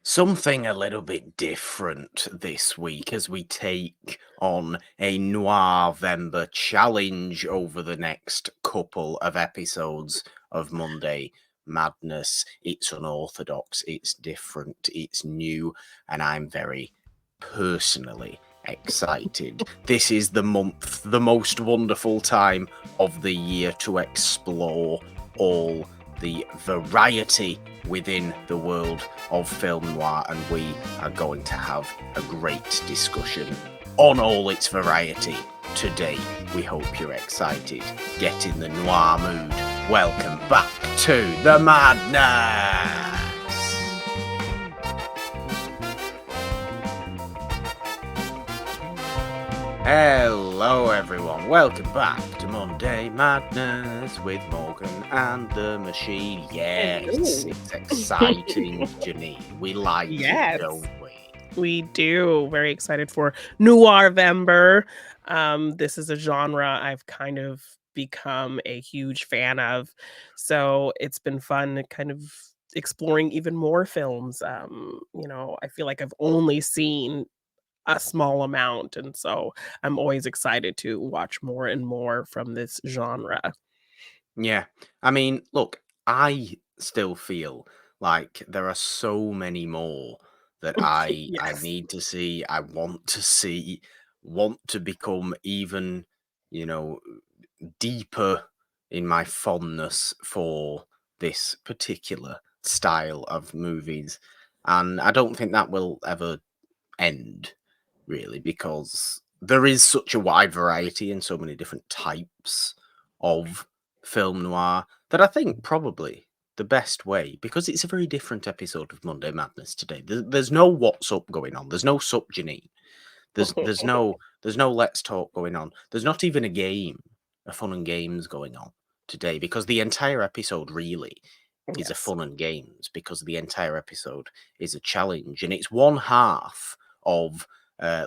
Something a little bit different this week as we take on a Noirvember challenge over the next couple of episodes of Monday Madness. It's unorthodox, it's different, it's new, and I'm very personally excited. This is the month, the most wonderful time of the year to explore all the variety within the world of film noir, and we are going to have a great discussion on all its variety today. We hope you're excited. Get in the noir mood. Welcome back to the madness. Hello everyone, welcome back to Monday Madness with Morgan and the Machine. Yes, Hello. it's exciting, Jeannine. We like it, don't we? We do. Very excited for Noirvember. This is a genre I've kind of become a huge fan of. So it's been fun kind of exploring even more films. I feel like I've only seen a small amount, and so I'm always excited to watch more and more from this genre. Yeah, I mean, look, I still feel like there are so many more that I Yes. need to see, I want to become even, you know, deeper in my fondness for this particular style of movies. And I don't think that will ever end, really, because there is such a wide variety and so many different types of film noir that I think probably the best way, because it's a very different episode of Monday Madness today. There's no what's up going on. There's no sup, Janine. There's no let's talk going on. There's not even a game, a fun and games going on today, because the entire episode really is a Yes. fun and games, because the entire episode is a challenge, and it's one half of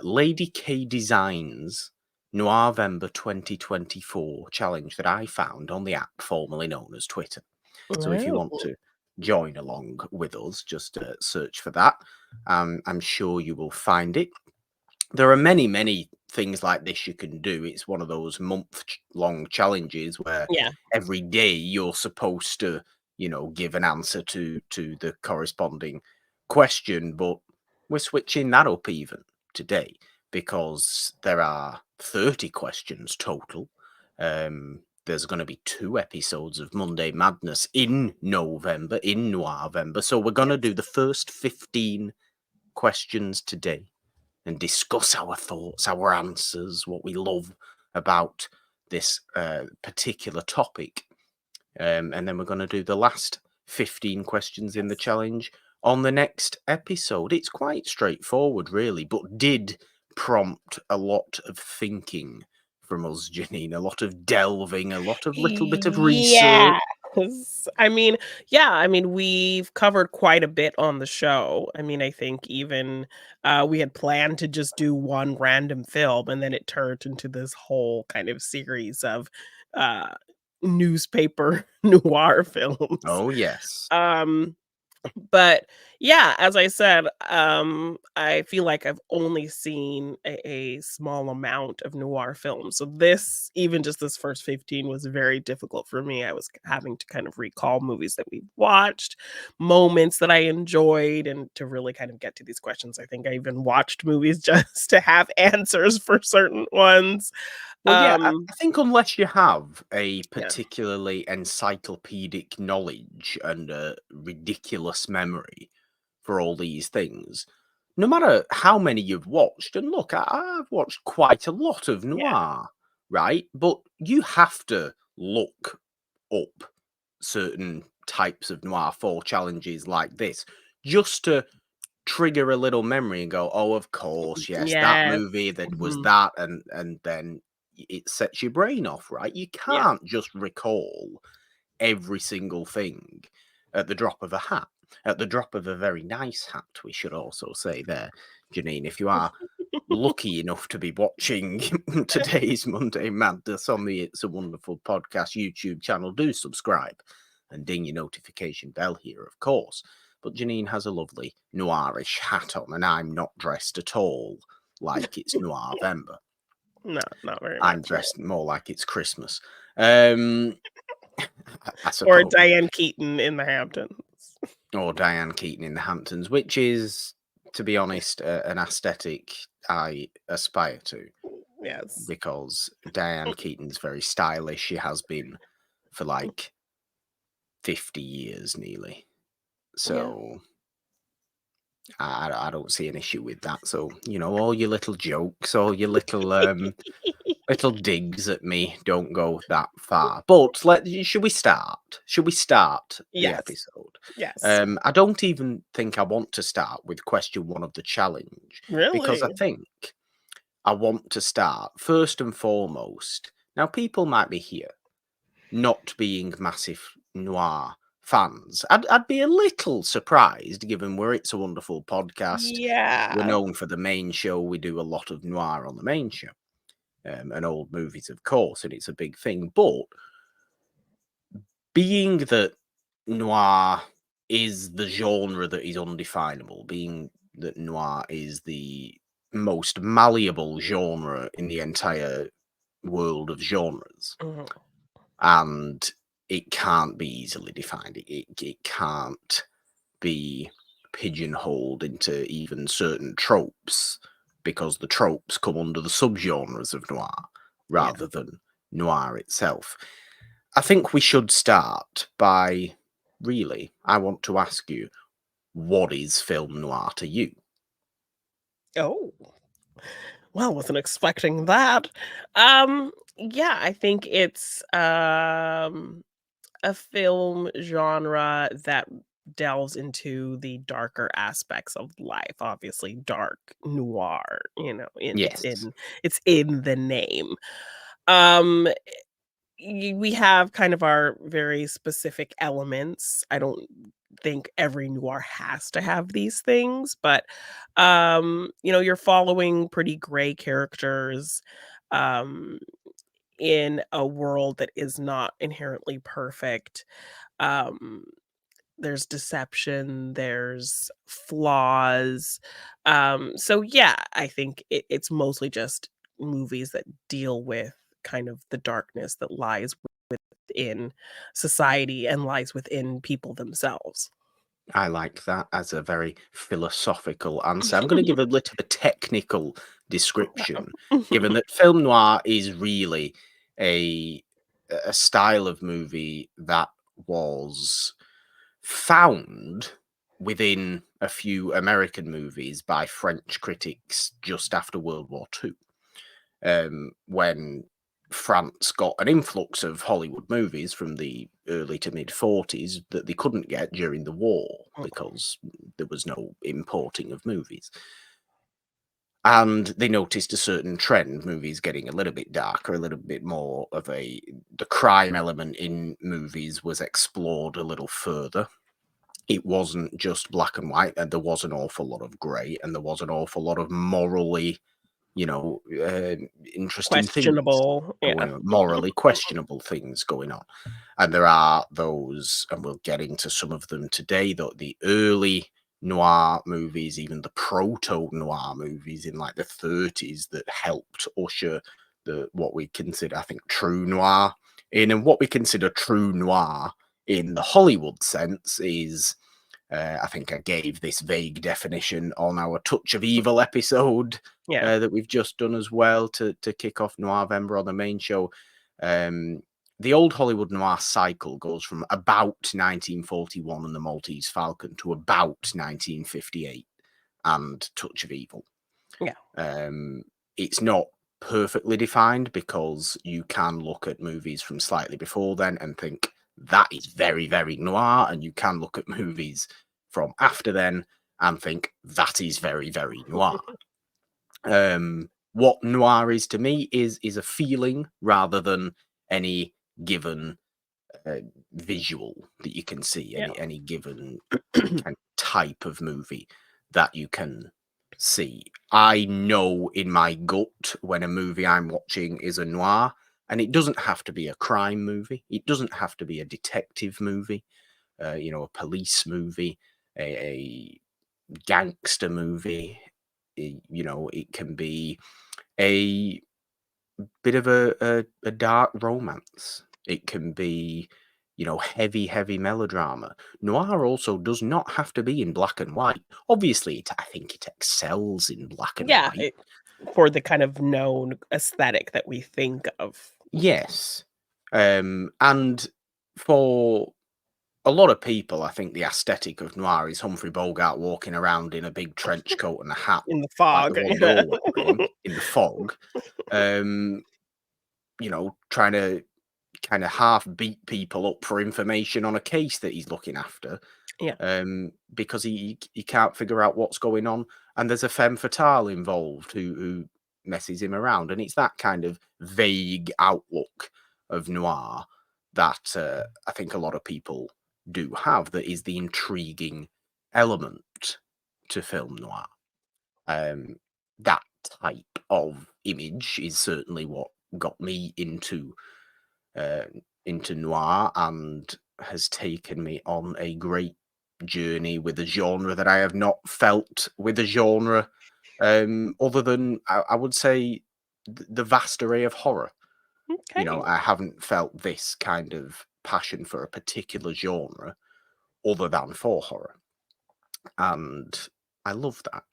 Lady K Designs Noirvember 2024 challenge that I found on the app formerly known as Twitter. So if you want Oh, to join along with us, just search for that. I'm sure you will find it. There are many things like this you can do. It's one of those month-long challenges where yeah. every day you're supposed to, give an answer to the corresponding question, but we're switching that up even today because there are 30 questions total. There's going to be 2 episodes of Monday Madness in November, in Noirvember. So we're going to do the first 15 questions today and discuss our thoughts, our answers, what we love about this particular topic. And then we're going to do the last 15 questions in the challenge on the next episode. It's quite straightforward, really, but did prompt a lot of thinking from us, Janine, a lot of delving, a lot of little bit of research. Yes. We've covered quite a bit on the show. I think even, we had planned to just do one random film, and then it turned into this whole kind of series of, uh, newspaper noir films. Oh, yes. Um But yeah, as I said, I feel like I've only seen a small amount of noir films. So this, even just this first 15 was very difficult for me. I was having to kind of recall movies that we watched, moments that I enjoyed, and to really kind of get to these questions. I think I even watched movies just to have answers for certain ones. Well, yeah, Um, I think unless you have a yeah. particularly encyclopedic knowledge and a ridiculous memory for all these things, no matter how many you've watched, and look, I've watched quite a lot of Yeah. noir, right? But you have to look up certain types of noir for challenges like this just to trigger a little memory and go, "Oh, of course, yes, that Yes. movie that was Mhm. that," and then it sets your brain off, right? You Yeah. can't just recall every single thing at the drop of a hat, at the drop of a very nice hat, we should also say there, Janine, if you are lucky enough to be watching today's Monday Madness on the It's a Wonderful Podcast YouTube channel, do subscribe and ding your notification bell here, of course. but Jeannine has a lovely noirish hat on, and I'm not dressed at all like it's Noirvember. No, not very I'm much. dressed more like it's Christmas. I Or suppose. Diane Keaton in the Hamptons. Or Diane Keaton in the Hamptons, which is, to be honest, an aesthetic I aspire to, Yes. because Diane Keaton's very stylish. She has been for like 50 years nearly. Yeah. So I don't see an issue with that. So, all your little jokes, all your little little digs at me don't go that far. But should we start? Should we start the Yes. episode? Yes. I don't even think I want to start with question 1 of the challenge, because I Really? think I want to start first and foremost. Now, people might be here not being massive noir fans. I'd be a little surprised, given we're It's a Wonderful podcast. We're Yeah. known for the main show. We do a lot of noir on the main show. And old movies, of course, and it's a big thing. But being that noir is the genre that is undefinable, being that noir is the most malleable genre in the entire world of genres, Mhm. and it can't be easily defined. It can't be pigeonholed into even certain tropes, because the tropes come under the subgenres of noir Yeah. rather than noir itself. I think we should start by, I want to ask you, what is film noir to you? Oh. Well, wasn't expecting that. Yeah, I think it's a film genre that delves into the darker aspects of life. Obviously, dark noir, Yes, it's in the name. Um we have kind of our very specific elements. I don't think every noir has to have these things, but you're following pretty gray characters um in a world that is not inherently perfect. Um there's deception, there's flaws. So yeah, I think it's mostly just movies that deal with kind of the darkness that lies within society and lies within people themselves. I like that as a very philosophical answer. I'm going to give a little bit technical description, given that film noir is really a style of movie that was found within a few American movies by French critics just after World War II, when France got an influx of Hollywood movies from the early to mid 40s that they couldn't get during the war because there was no importing of movies. And they noticed a certain trend, movies getting a little bit darker, a little bit more of the crime element in movies was explored a little further. It wasn't just black and white, and there was an awful lot of grey, and there was an awful lot of morally, you know, uh, interesting things Questionable, yeah. going on, morally questionable things going on. And there are those, and we'll get into some of them today, though, the early noir movies, even the proto noir movies in like the 30s, that helped usher what we consider, I think, true noir in. And what we consider true noir in the Hollywood sense is, I think I gave this vague definition on our Touch of Evil episode Yeah. that we've just done as well to kick off Noirvember on the main show. The old Hollywood noir cycle goes from about 1941 and The Maltese Falcon to about 1958 and Touch of Evil. Yeah. It's not perfectly defined, because you can look at movies from slightly before then and think that is very, very noir, and you can look at movies from after then and think that is very, very noir. What noir is to me is a feeling rather than any given visual that you can see, Yeah. any given kind of type of movie that you can see. I know in my gut when a movie I'm watching is a noir, and it doesn't have to be a crime movie. It doesn't have to be a detective movie, a police movie. a gangster movie. It can be a bit of a dark romance. It can be, heavy, heavy melodrama. Noir also does not have to be in black and white. Obviously, I think it excels in black and Yeah, white. for the kind of known aesthetic that we think of. Yes. And for a lot of people, I think the aesthetic of noir is Humphrey Bogart walking around in a big trench coat and a hat In the like the fog, one yeah. you're wearing in the fog, um, trying to kind of half beat people up for information on a case that he's looking after, Yeah, because he can't figure out what's going on, and there's a femme fatale involved who messes him around, and it's that kind of vague outlook of noir that I think a lot of people do have. That is the intriguing element to film noir. Um, that type of image is certainly what got me uh, into noir and has taken me on a great journey with a genre that I have not felt with a genre, other than I would say the vast array of horror. okay. I haven't felt this kind of passion for a particular genre other than for horror, and I love that,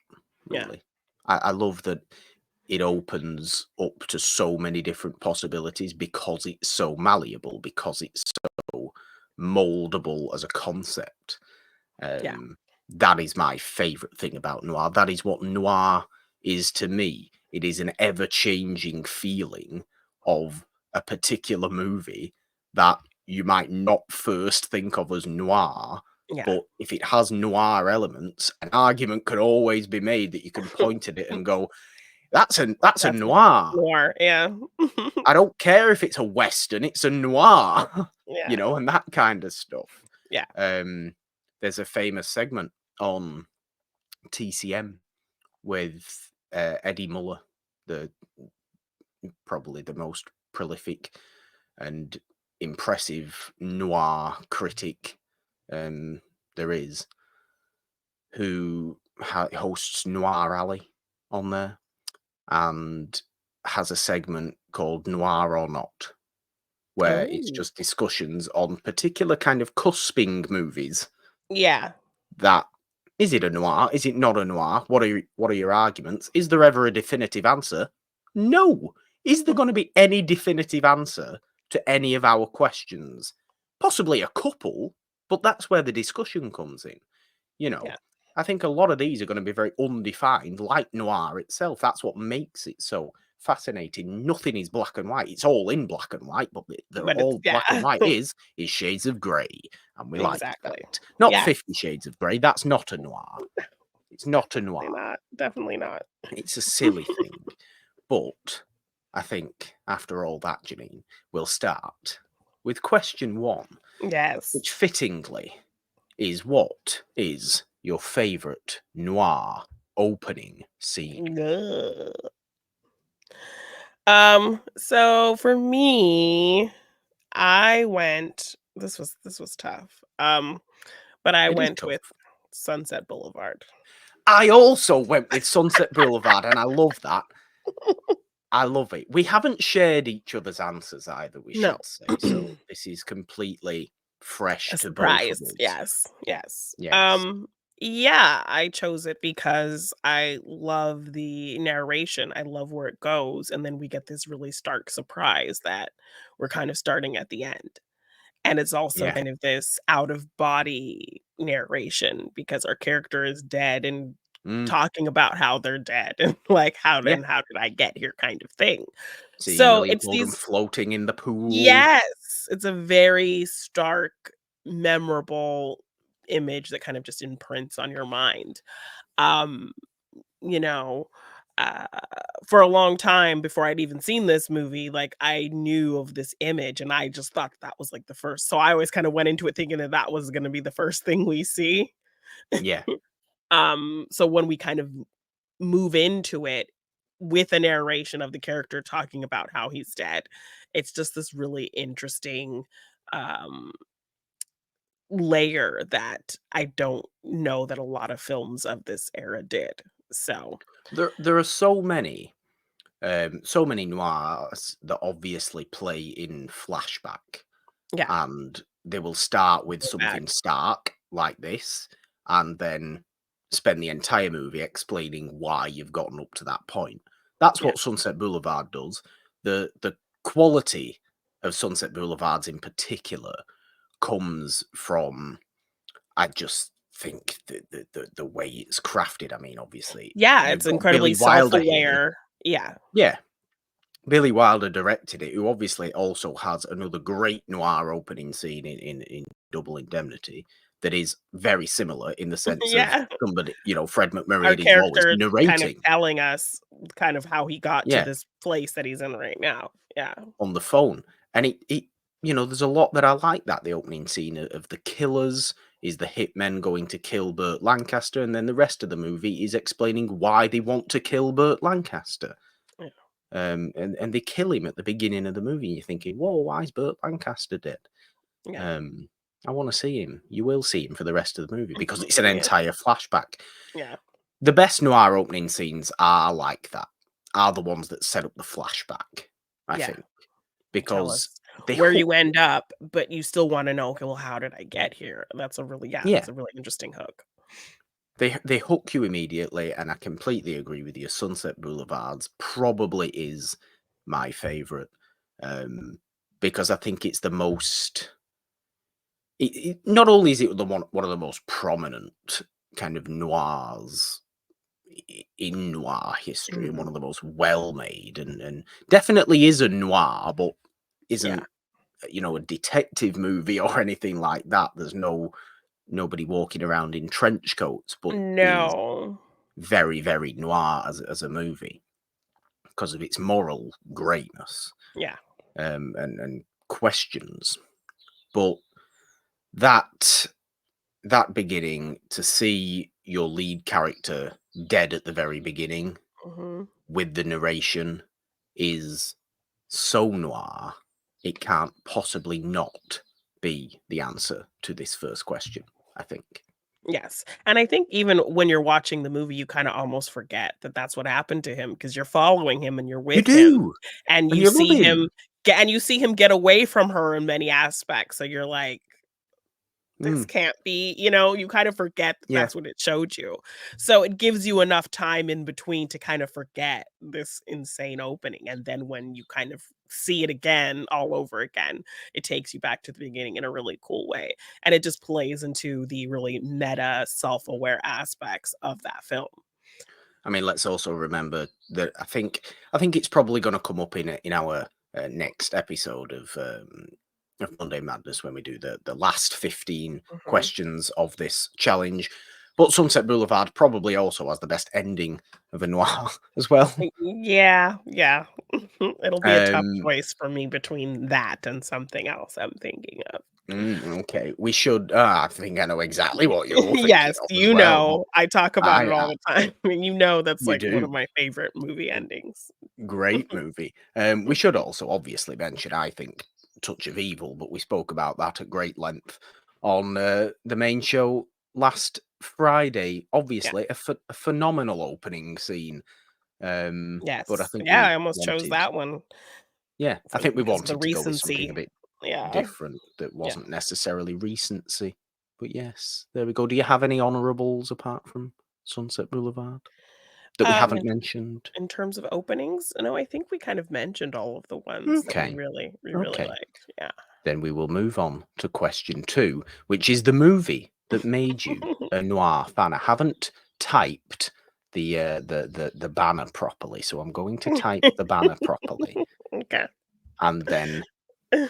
Yeah, really. I love that it opens up to so many different possibilities because it's so malleable, because it's so moldable as a concept. yeah, That is my favorite thing about noir. That is what noir is to me. It is an ever changing feeling of a particular movie that you might not first think of as noir. yeah. But if it has noir elements, an argument could always be made that you can point at it and go, that's a That's noir. noir, yeah. I don't care if it's a western, it's a noir, Yeah, and that kind of stuff. yeah. Um, there's a famous segment on TCM with Eddie Muller, the probably the most prolific and impressive noir critic there is, who hosts Noir Alley on there and has a segment called Noir or Not, where it's Oh, just discussions on particular kind of cusping movies. yeah. That is it a noir? Is it not a noir? What are your arguments? Is there ever a definitive answer? No. Is there going to be any definitive answer to any of our questions? Possibly a couple, but that's where the discussion comes in. You know, Yeah, I think a lot of these are going to be very undefined, like noir itself. That's what makes it so fascinating. Nothing is black and white. It's all in black and white, but but it's all black and yeah, white is shades of grey, and we like that. exactly. Not Yeah, 50 Shades of Grey. That's not a noir. It's not a definitely noir. not, definitely not. It's a silly thing. But I think after all that, Jeannine, we'll start with question one, Yes. which fittingly is, what is your favourite noir opening scene? Ugh. So for me, I went this was tough. But I It is went tough. with Sunset Boulevard. I also went with Sunset Boulevard, and I love that. I love it. We haven't shared each other's answers either, we No. should say. So this is completely fresh A to both of surprise. us. Yes, yes. Yes. Yeah, I chose it because I love the narration. I love where it goes, and then we get this really stark surprise that we're kind of starting at the end. And it's also Yeah. kind of this out of body narration because our character is dead and Mm, talking about how they're dead and like yeah. how did I get here kind of thing. Seeing So Millie it's Borden these floating in the pool. yes, it's a very stark, memorable image that kind of just imprints on your mind. Um, you know, uh, for a long time before I'd even seen this movie, like I knew of this image and I just thought that was like the first. So I always kind of went into it thinking that that was going to be the first thing we see. Yeah. So when we kind of move into it with a narration of the character talking about how he's dead, it's just this really interesting um layer that I don't know that a lot of films of this era did. So, There are so many noirs that obviously play in flashback, yeah, and they will start with go back. something stark like this, and then spend the entire movie explaining why you've gotten up to that point. That's Yeah. what Sunset Boulevard does. The quality of Sunset Boulevards in particular comes from, I just think, the way it's crafted. I mean, obviously, Yeah, you've it's got incredibly Billy Wilder here. self-aware. Yeah. Yeah, Billy Wilder directed it, who obviously also has another great noir opening scene in Double Indemnity that is very similar in the sense of Yeah. somebody, Fred Our McMurray is always character kind of narrating. telling us kind of how he got to Yeah, this place that he's in right now. Yeah. on the phone. And there's a lot that I like that. The opening scene of the killers is the hitmen going to kill Burt Lancaster, and then the rest of the movie is explaining why they want to kill Burt Lancaster. Yeah. And they kill him at the beginning of the movie, and you're thinking, whoa, why is Burt Lancaster dead? Yeah. I want to see him. You will see him for the rest of the movie because it's an Yeah. entire flashback. Yeah. The best noir opening scenes are like that, are the ones that set up the flashback, I Yeah. think, Tell because us they where hook you end up, but you still wanna know, "Okay, well, how did I get here?" yeah, That's a really interesting hook. they hook you immediately, and I completely agree with you. Sunset Boulevards probably is my favorite, because I think it's the most. Not only is it one of the most prominent kind of noirs in noir history, and one Mhm. of the most well made, and definitely is a noir, but Yeah. isn't a detective movie or anything like that. There's nobody walking around in trench coats, but is No. very, very noir as a movie because of its moral greatness, Yeah. and questions. But that that beginning, to see your lead character dead at the very beginning Mhm. with the narration, is so noir, it can't possibly not be the answer to this first question, I think. Yes, and I think even when you're watching the movie, you kinda almost forget that that's what happened to him because 'cause you're following him and you're You with him, do, and and you you love see him. him get away from her in many aspects, so you're like, this Mm, can't be, you kind of forget that yeah. that's what it showed you. So it gives you enough time in between to kind of forget this insane opening. And then when you kind of see it again, all over again, it takes you back to the beginning in a really cool way. And it just plays into the really meta, self aware aspects of that film. I mean, let's also remember that I think it's probably going to come up in our next episode of Monday Madness when we do the last 15 Mhm. questions of this challenge. But Sunset Boulevard probably also has the best ending of a noir as well. Yeah, yeah. It'll be a tough Um, choice for me between that and something else I'm thinking of. okay, we should. I think I know exactly what you're thinking Yes, of as well. But I talk about it all I the time. I mean, that's, you like, one do. of my favorite movie endings. Great movie. We should also obviously mention, I think, Touch of Evil, but we spoke about that at great length on the main show last Friday. Yeah, Obviously, a phenomenal opening scene. But I yes. think Yeah, I we almost chose wanted, that one yeah, I for think we because of the wanted to go with something a recency. bit Yeah, different that yeah. wasn't necessarily recency. But yes, there we go. Do you have any honourables apart from Sunset Boulevard that we haven't In mentioned? in terms of openings, no, I think we kind of mentioned all of the ones that Okay, we really okay. liked. Yeah. Then we will move on to question two, which is the movie that made you a noir fan. I haven't typed the banner properly, so I'm going to type the banner properly Okay. and then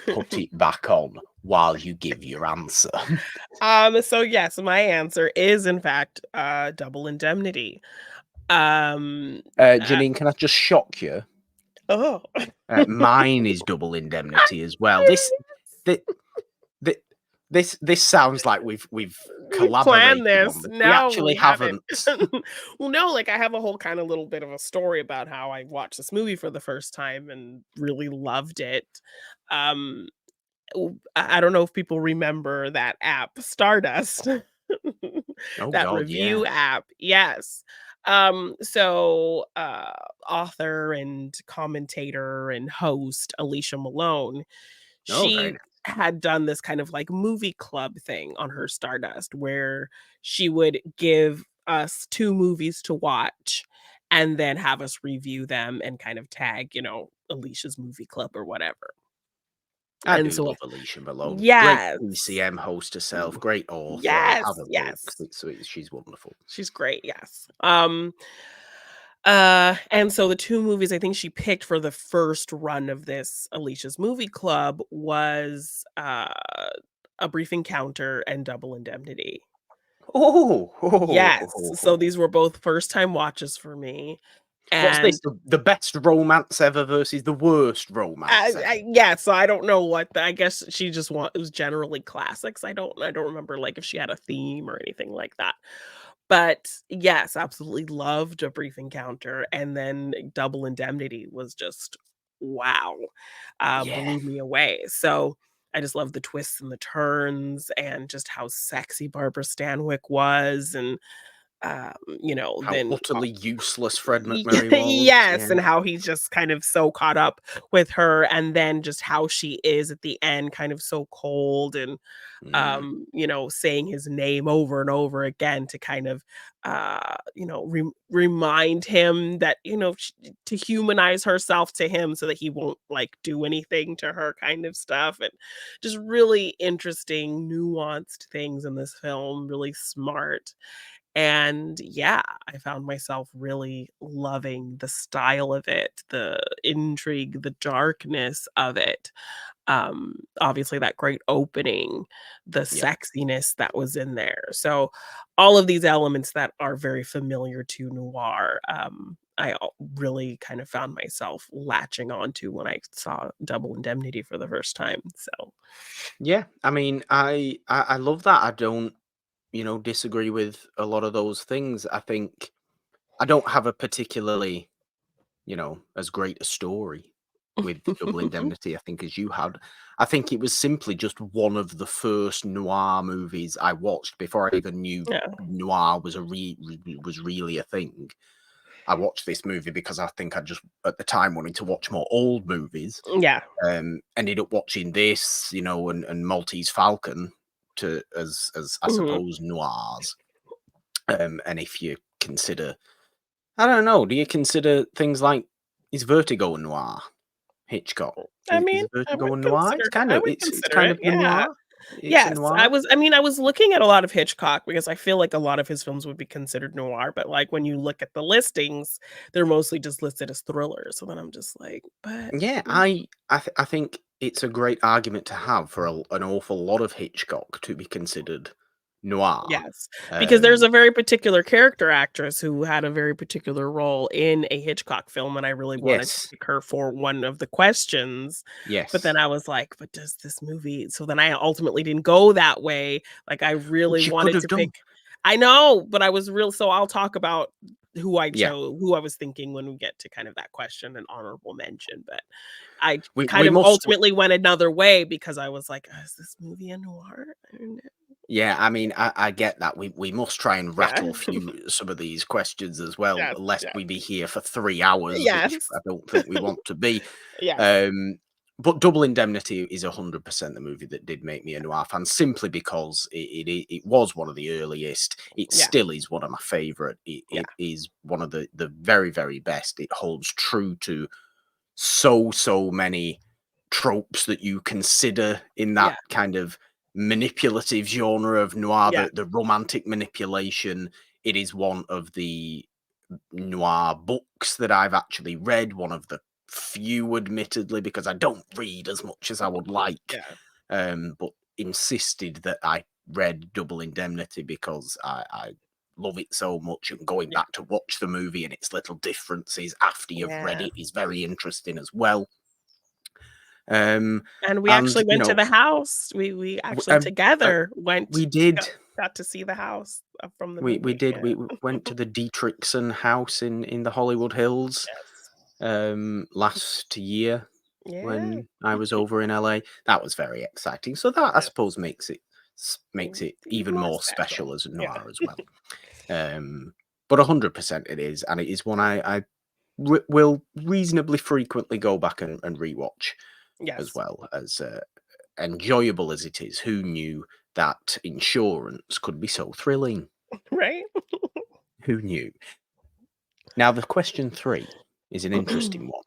put it back on while you give your answer. So yes, my answer is in fact, Double Indemnity. Um, uh Janine, can I just shock you? oh. Mine is Double Indemnity as well. Thi- thi- this sounds like we've We planned collaborated on this. this. We No, actually we haven't. haven't. Well, no, like I have a whole kind of little bit of a story about how I watched this movie for the first time and really loved it. Um, I don't know if people remember that app, Stardust. Oh That God, review yeah. app, yes. So, author and commentator and host Alicia Malone, Oh, very she nice. had done this kind of, like, movie club thing on her Stardust, where she would give us 2 movies to watch and then have us review them and kind of tag, Alicia's movie club or whatever. I And do so love Alicia Malone. Great yes. PCM host herself, great author. Have Yes, her books. yes. She's wonderful. She's great, yes. And so the 2 movies I think she picked for the first run of this Alicia's Movie Club was, A Brief Encounter and Double Indemnity. Oh, Yes, so these were both first time watches for me, what's this? and The best romance ever versus the worst romance ever. yeah, so I don't know what I guess she just it was generally classics. I don't remember, like, if she had a theme or anything like that. But yes, absolutely loved A Brief Encounter, and then Double Indemnity was just wow, Yeah. blew me away. So, I just love the twists and the turns and just how sexy Barbara Stanwyck was and, How then utterly useless Fred Y McMurray was. Yeah. yes, and how he's just kind of so caught up with her, and then just how she is at the end, kind of so cold and, Mm. saying his name over and over again to kind of, remind him that, to humanize herself to him so that he won't, like, do anything to her kind of stuff, and just really interesting, nuanced things in this film, really smart. And yeah, I found myself really loving the style of it, the intrigue, the darkness of it. Obviously that great opening, the Yeah. sexiness that was in there. So all of these elements that are very familiar to noir, really kind of found myself latching onto when I saw Double Indemnity for the first time. So Yeah. I mean, I love that. I don't, disagree with a lot of those things. I think I don't have a particularly, as great a story with Double Indemnity, I think, as you had. I think it was simply just one of the first noir movies I watched before I even knew yeah, noir was was really a thing. I watched this movie because I think I just at the time wanted to watch more old movies. yeah, Ended up watching this, and Maltese Falcon to as I mhm. suppose noirs. And if you consider, I don't know, do you consider things like is Vertigo a noir? Hitchcock I mean, is Vertigo a noir? I would It's consider kind it, of a yeah. noir. It's a Yes, noir. I was looking at a lot of Hitchcock because I feel like a lot of his films would be considered noir, but, like, when you look at the listings, they're mostly just listed as thrillers, so then I'm just like, "But" Yeah, I think it's a great argument to have for an awful lot of Hitchcock to be considered noir. yes, because there's Um, a very particular character actress who had a very particular role in a Hitchcock film, and I really wanted to yes, pick her for one of the questions, but then yes, I was like, "But does this movie" so then I ultimately didn't go that way, like, I really which you could wanted have to done. pick I know, but I was real so I'll talk about Yeah, who I was thinking when we get to kind of that question and honorable mention, but I kind we of must. ultimately went another way because I was like, "Is this movie a noir?" I don't know. Yeah, I mean, I get that. We must try and Yeah. rattle through some of these questions as well, Yes, lest yes. we be here for 3 hours, which Yes. I don't think we want to be. Yes. Um, but Double Indemnity is 100% the movie that did make me a noir fan, simply because it was one of the earliest. It Yeah, still is one of my favorite. yeah, It is one of the very very best. It holds true to so many tropes that you consider in that yeah, kind of manipulative genre of noir, yeah, the romantic manipulation. It is one of the noir books that I've actually read, one of the few, admittedly, because I don't read as much as I would like, yeah, but insisted that I read Double Indemnity because I love it so much, and going yeah, back to watch the movie and its little differences after you've read yeah. it is very interesting as well. Um, And we and actually went to the house. We w- actually um, uh, together we got did, got to see the house, from the we movie, did, yeah. we went to the Dietrichson house in the Hollywood Hills Yes. last year. Yeah. when I was over in LA. That was very exciting. So that, I Yes. suppose, makes it Even even more more special. special as a Yeah. noir as well. But 100% it is, and it is one I will reasonably frequently go back and rewatch as Yes. well. As enjoyable as it is, who knew that insurance could be so thrilling? Right? Who knew? Now, the question 3 is an interesting one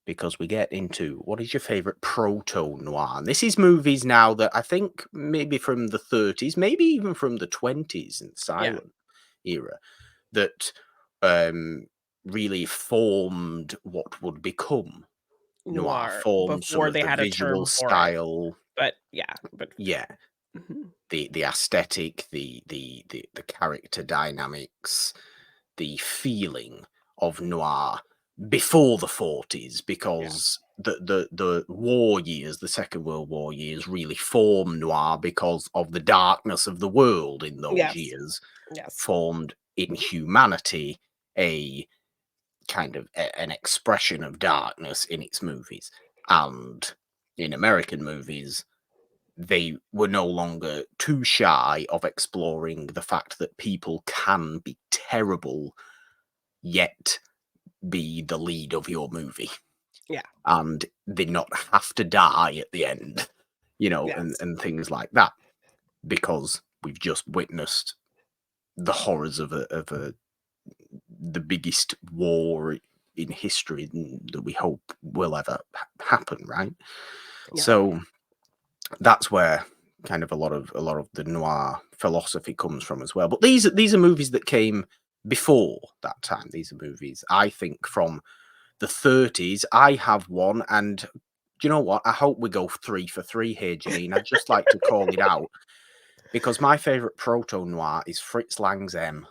because we get into what is your favorite proto noir? And this is movies now that I think maybe from the 30s, maybe even from the 20s and Yeah. silent era that um, really formed what would become noir, Noir formed some before of they the had a visual term for it. style, But yeah, but yeah, mhm. the aesthetic, the character dynamics, the feeling of noir before the 40s, Yeah. because the war years, the Second World War years, really formed noir because of the darkness of the world in those Yes. years, Yes. formed in humanity a kind of an expression of darkness in its movies. And in American movies, they were no longer too shy of exploring the fact that people can be terrible yet be the lead of your movie, Yeah. and they not have to die at the end, Yes. and things like that, because we've just witnessed the horrors of the biggest war in history that we hope will ever happen, right? Yeah. So that's where kind of a lot of the noir philosophy comes from as well. But these are movies that came before that time. These are movies I think from the 30s. I have one, and do you know what? I hope we go 3 for 3 here, Jeannine. I'd just like to call it out because my favorite proto noir is Fritz Lang's M.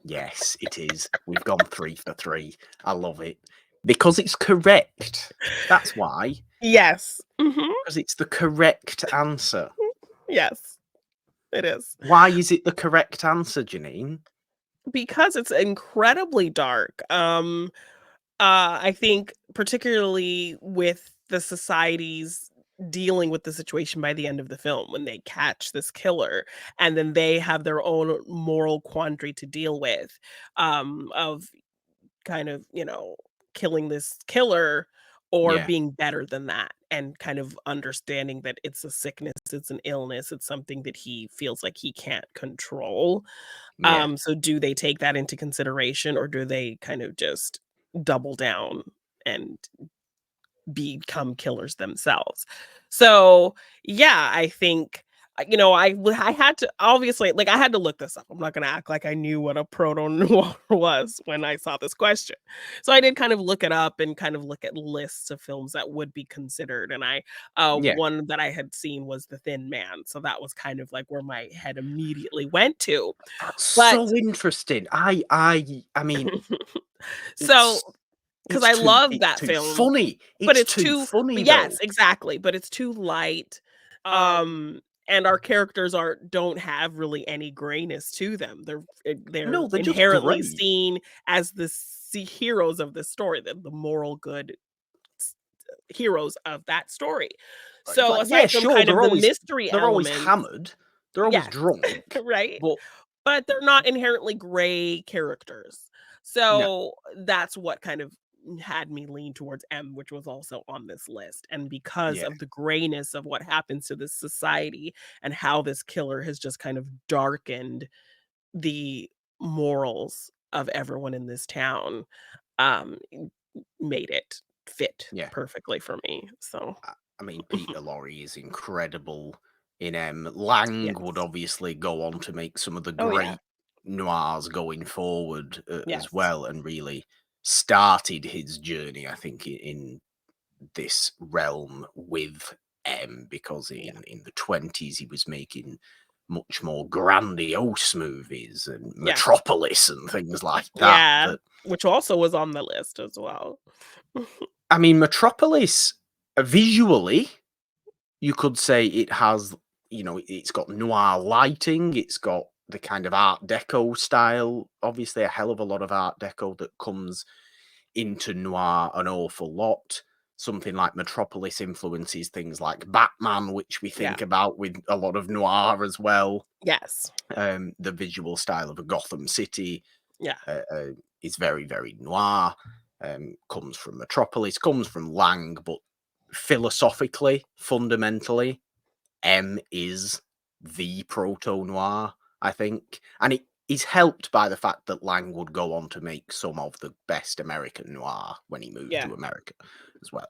Yes, it is. We've gone 3 for 3. I love it because it's correct. That's why, Yes. Mhm. because it's the correct answer. Yes, it is. Why is it the correct answer, Janine? Because it's incredibly dark. I think particularly with the societies dealing with the situation by the end of the film when they catch this killer and then they have their own moral quandary to deal with, of kind of, killing this killer or Yeah, being better than that and kind of understanding that it's a sickness, it's an illness, it's something that he feels like he can't control. yeah, So do they take that into consideration or do they kind of just double down and become killers themselves? So, yeah, I think, I had to obviously, like, I had to look this up. I'm not gonna act like I knew what a proto-noir was when I saw this question. So I did kind of look it up and kind of look at lists of films that would be considered, and yeah. one that I had seen was The Thin Man, so that was kind of like where my head immediately went to. That's But so interesting. I mean, so, it's 'cause I love it's that too film, funny. but It's it's too too funny but yes, though. exactly, but it's too light, um, and our characters don't have really any grayness to them. They're No, they're just inherently great. seen as heroes of the story, the moral good s heroes of that story. So, Like, yeah, aside from sure, kind of the mystery they're always elements, hammered, they're always yes, drunk, right? but But they're not inherently gray characters. no, So that's what kind of had me lean towards M, which was also on this list. And because yeah, of the grayness of what happens to this society and how this killer has just kind of darkened the morals of everyone in this town, um, made it fit yeah. perfectly for me. So, I mean, Peter Lorre is incredible in Lang would yes. obviously go on to make some of the Oh, yeah. great noirs going forward as Yes. well, and really started his journey, I think, in this realm with because Yeah. in the 20s he was making much more grandiose movies and Yes. Metropolis and things like that. Yeah. That Which also was on the list as well. I mean, Metropolis visually, you could say it has, it's got noir lighting, it's got the kind of Art Deco style. Obviously, a hell of a lot of Art Deco that comes into noir an awful lot. Something like Metropolis influences things like Batman, which we Yeah. think about with a lot of noir as well. Yes. The visual style of a Gotham City Yeah. is very, very noir. Comes from Metropolis, comes from Lang, but philosophically, fundamentally, M is the proto-noir, I think. And it is helped by the fact that Lang would go on to make some of the best American noir when he moved Yeah. to America as well.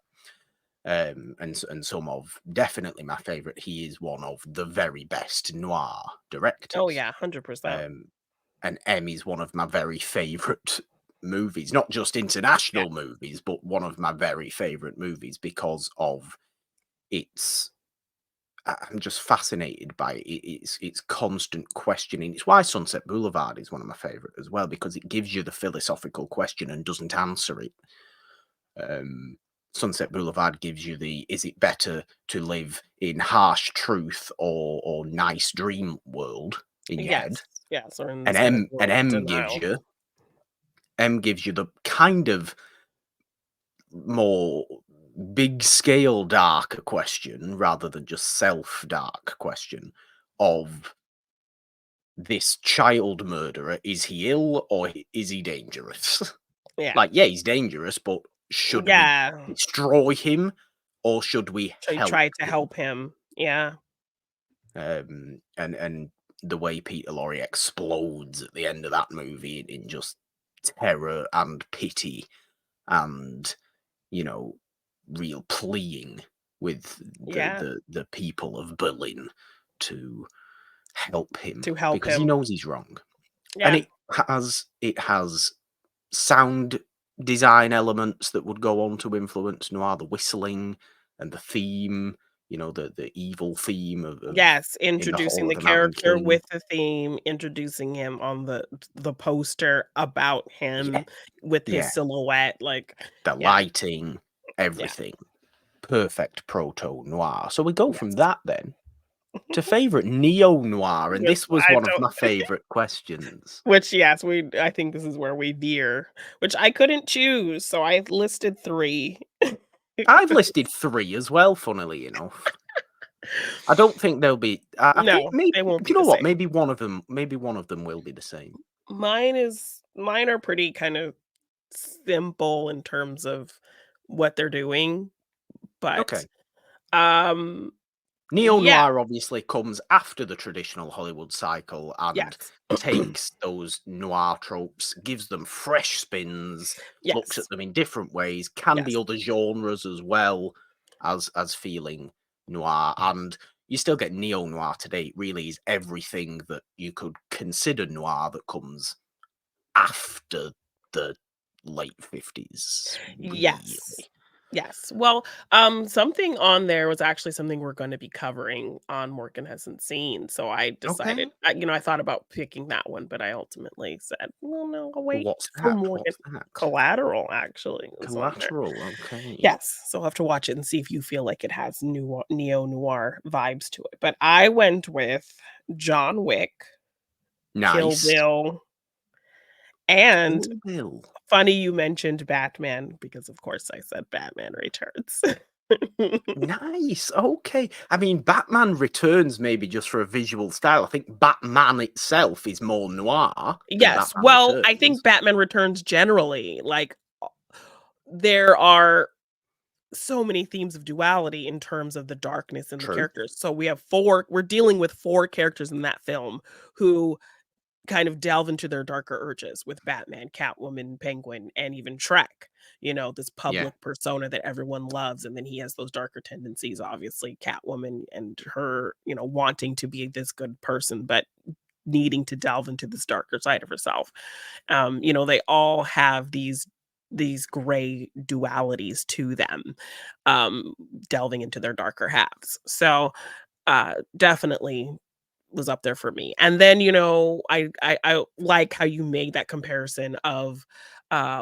And some of, definitely my favorite, he is one of the very best noir directors. Oh yeah, 100%. And M is one of my very favorite movies, not just international movies, but one of my very favorite movies because of its. I'm just fascinated by it. Its constant questioning. It's why Sunset Boulevard is one of my favorite as well, because it gives you the philosophical question and doesn't answer it. Sunset Boulevard gives you the, is it better to live in harsh truth or nice dream world in your head? Yes, or in And this kind of M denial. gives you the kind of more big scale dark question rather than just self dark question of this child murderer. Is he ill or is he dangerous? Yeah. Like, yeah, he's dangerous, but should we Yeah. destroy him or should we So you help try to him? help him. Yeah. And the way Peter Lorre explodes at the end of that movie in just terror and pity and, you know, real pleading with Yeah. the people of Berlin to help him To help because he him. knows he's wrong. And Yeah. it has sound design elements that would go on to influence noir, the whistling and the theme, you know, the evil theme of Yes, In the Hall introducing of the the Mountain character King. with the theme, introducing him on the poster about Yeah, him with his yeah. silhouette, like, The yeah, lighting, yeah, everything. Perfect proto noir. So we go from yes. that then to favorite neo noir, and Which this was I one of don't my favorite questions. which, yes, I think this is where we veer, which I couldn't choose, so I listed 3. I've listed 3 as well, funnily enough. I don't think they'll be. I think No, maybe. they won't Do be you know the what? same. Maybe one of them. Maybe one of them will be the same. Mine are pretty kind of simple in terms of what they're doing, but, Okay. um, Neo yeah, noir obviously comes after the traditional Hollywood cycle and yes. takes those noir tropes, gives them fresh spins, looks Yes, at them in different ways, can be yes. other genres as well as feeling noir. And you still get neo noir today. It really is everything that you could consider noir that comes after the late 50s, really. Yes. Yes. Well, something on there was actually something we're gonna be covering on Morgan Hasn't Seen, so I decided Okay. I thought about picking that one, but I ultimately said, "Well, no, I'll wait What's for that? Morgan." What's that? Collateral actually is on there. Collateral. Okay. Yes, so I'll have to watch it and see if you feel like it has neo-noir vibes to it, but I went with John Wick, Kill Nice. Bill, and Kill Bill. funny you mentioned Batman because, of course, I said Batman Returns. Nice. Okay. I mean, Batman Returns maybe just for a visual style. I think Batman itself is more noir than Yes, Batman well, I Returns. think Batman Returns generally, like, there are so many themes of duality in terms of the darkness in the True. characters. So we're dealing with 4 characters in that film who kind of delve into their darker urges with Batman, Catwoman, Penguin, and even Shrek. You know, this Yeah. public persona that everyone loves, and then he has those darker tendencies, obviously, Catwoman and her, wanting to be this good person, but needing to delve into this darker side of herself. They all have these gray dualities to them, um, delving into their darker halves. So, definitely was up there for me. And then, I like how you made that comparison of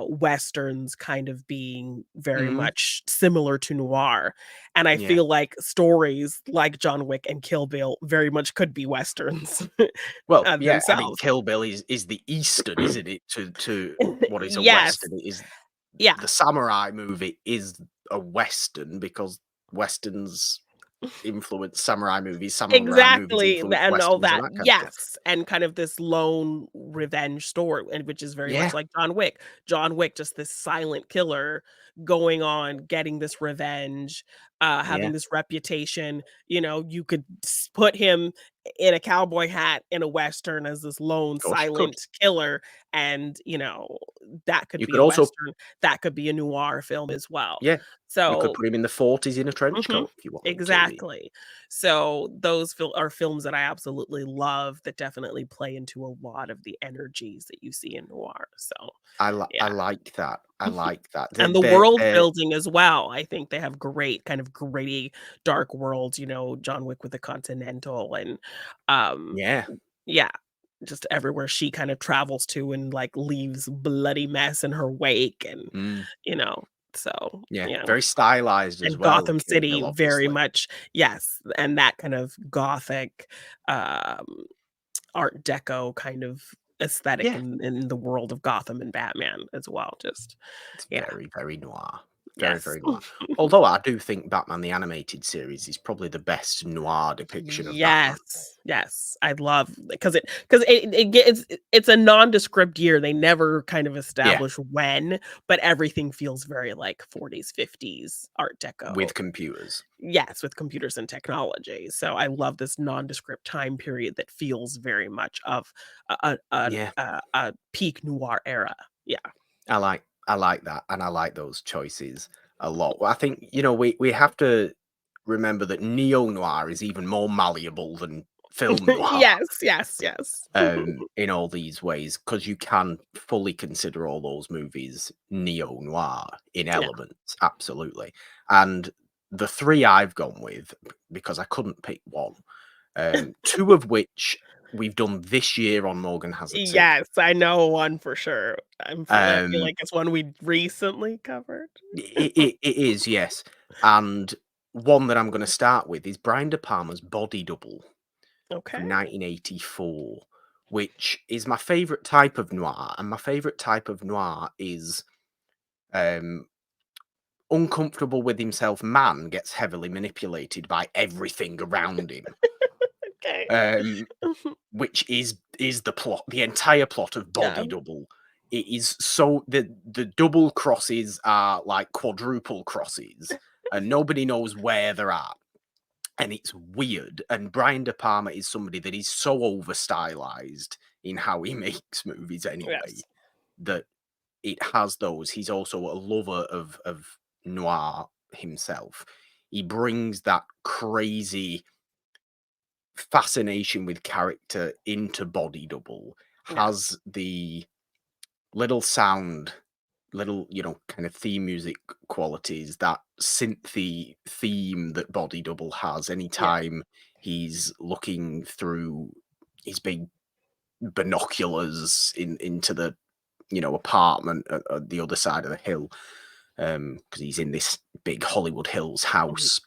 westerns kind of being very Mhm. much similar to noir. And I Yeah. feel like stories like John Wick and Kill Bill very much could be westerns Well, yeah, I mean, themselves. Kill Bill is the Eastern, isn't it? To what is a Yes. Western? It is Yeah. the samurai movie is a Western because Westerns influence samurai movies Exactly, influence and all Westerns and that, that kind of stuff. yes, and kind of this lone revenge story, and which is very much Yeah, like John Wick. John Wick, just this silent killer going on, getting this revenge, yeah, having this reputation, you could put him in a cowboy hat in a Western as this lone of course you could. silent killer, and, that could You be could a also Western, that could be a noir film as well. yeah, you could So put him in the 40s in a trench mhm, coat if you wanted to. exactly. So those are films that I absolutely love that definitely play into a lot of the energies that you see in noir. So, I yeah. like that. I like that. And the world building as well. I think they have great kind of gritty, dark worlds, John Wick with the Continental and um yeah, yeah, just everywhere she kind of travels to and like leaves bloody mess in her wake and mm, you know, so yeah, yeah. very stylized as And well, Gotham Kill City, Bill, very obviously. much yes, and that kind of gothic, um, art deco kind of aesthetic Yeah, in the world of Gotham and Batman as well, just it's yeah, very, very noir. Very, yes. very noir. Although I do think Batman the Animated Series is probably the best noir depiction of Batman. Yes, yes, I love because it gets it's a nondescript year, they never kind of Yeah, establish when, but everything feels very, like, 40s, 50s art deco. with computers. Yes, with computers and technology, so I love this nondescript time period that feels very much of Yeah, a peak noir era. Yeah. I like that, and I like those choices a lot. Well, I think, we have to remember that neo-noir is even more malleable than film noir. Yes, yes, yes. In all these ways, because you can fully consider all those movies neo-noir in Yeah. elements, absolutely. And the 3 I've gone with, because I couldn't pick one, 2 of which we've done this year on Morgan Hasn't Seen. Yes, I know one for sure. I feel Um, like it's one we recently covered. it is, yes, and one that I'm gonna start with is Brian De Palma's Body Double from Okay. 1984, which is my favorite type of noir. And my favorite type of noir is um, uncomfortable with himself man gets heavily manipulated by everything around him. Okay. Um, which is the plot, the entire plot of Yeah. Body Double. It is so the double crosses are like quadruple crosses, and nobody knows where they're at. And it's weird. And Brian De Palma is somebody that is so over stylized in how he makes movies anyway Yes. that it has those. He's also a lover of noir himself. He brings that crazy fascination with character into Body Double, Yeah. has the little sound, little, kind of theme music qualities, that synthy theme that Body Double has Yeah. anytime he's looking through his big binoculars into the, apartment at the other side of the hill, because he's in this big Hollywood Hills Mhm. house,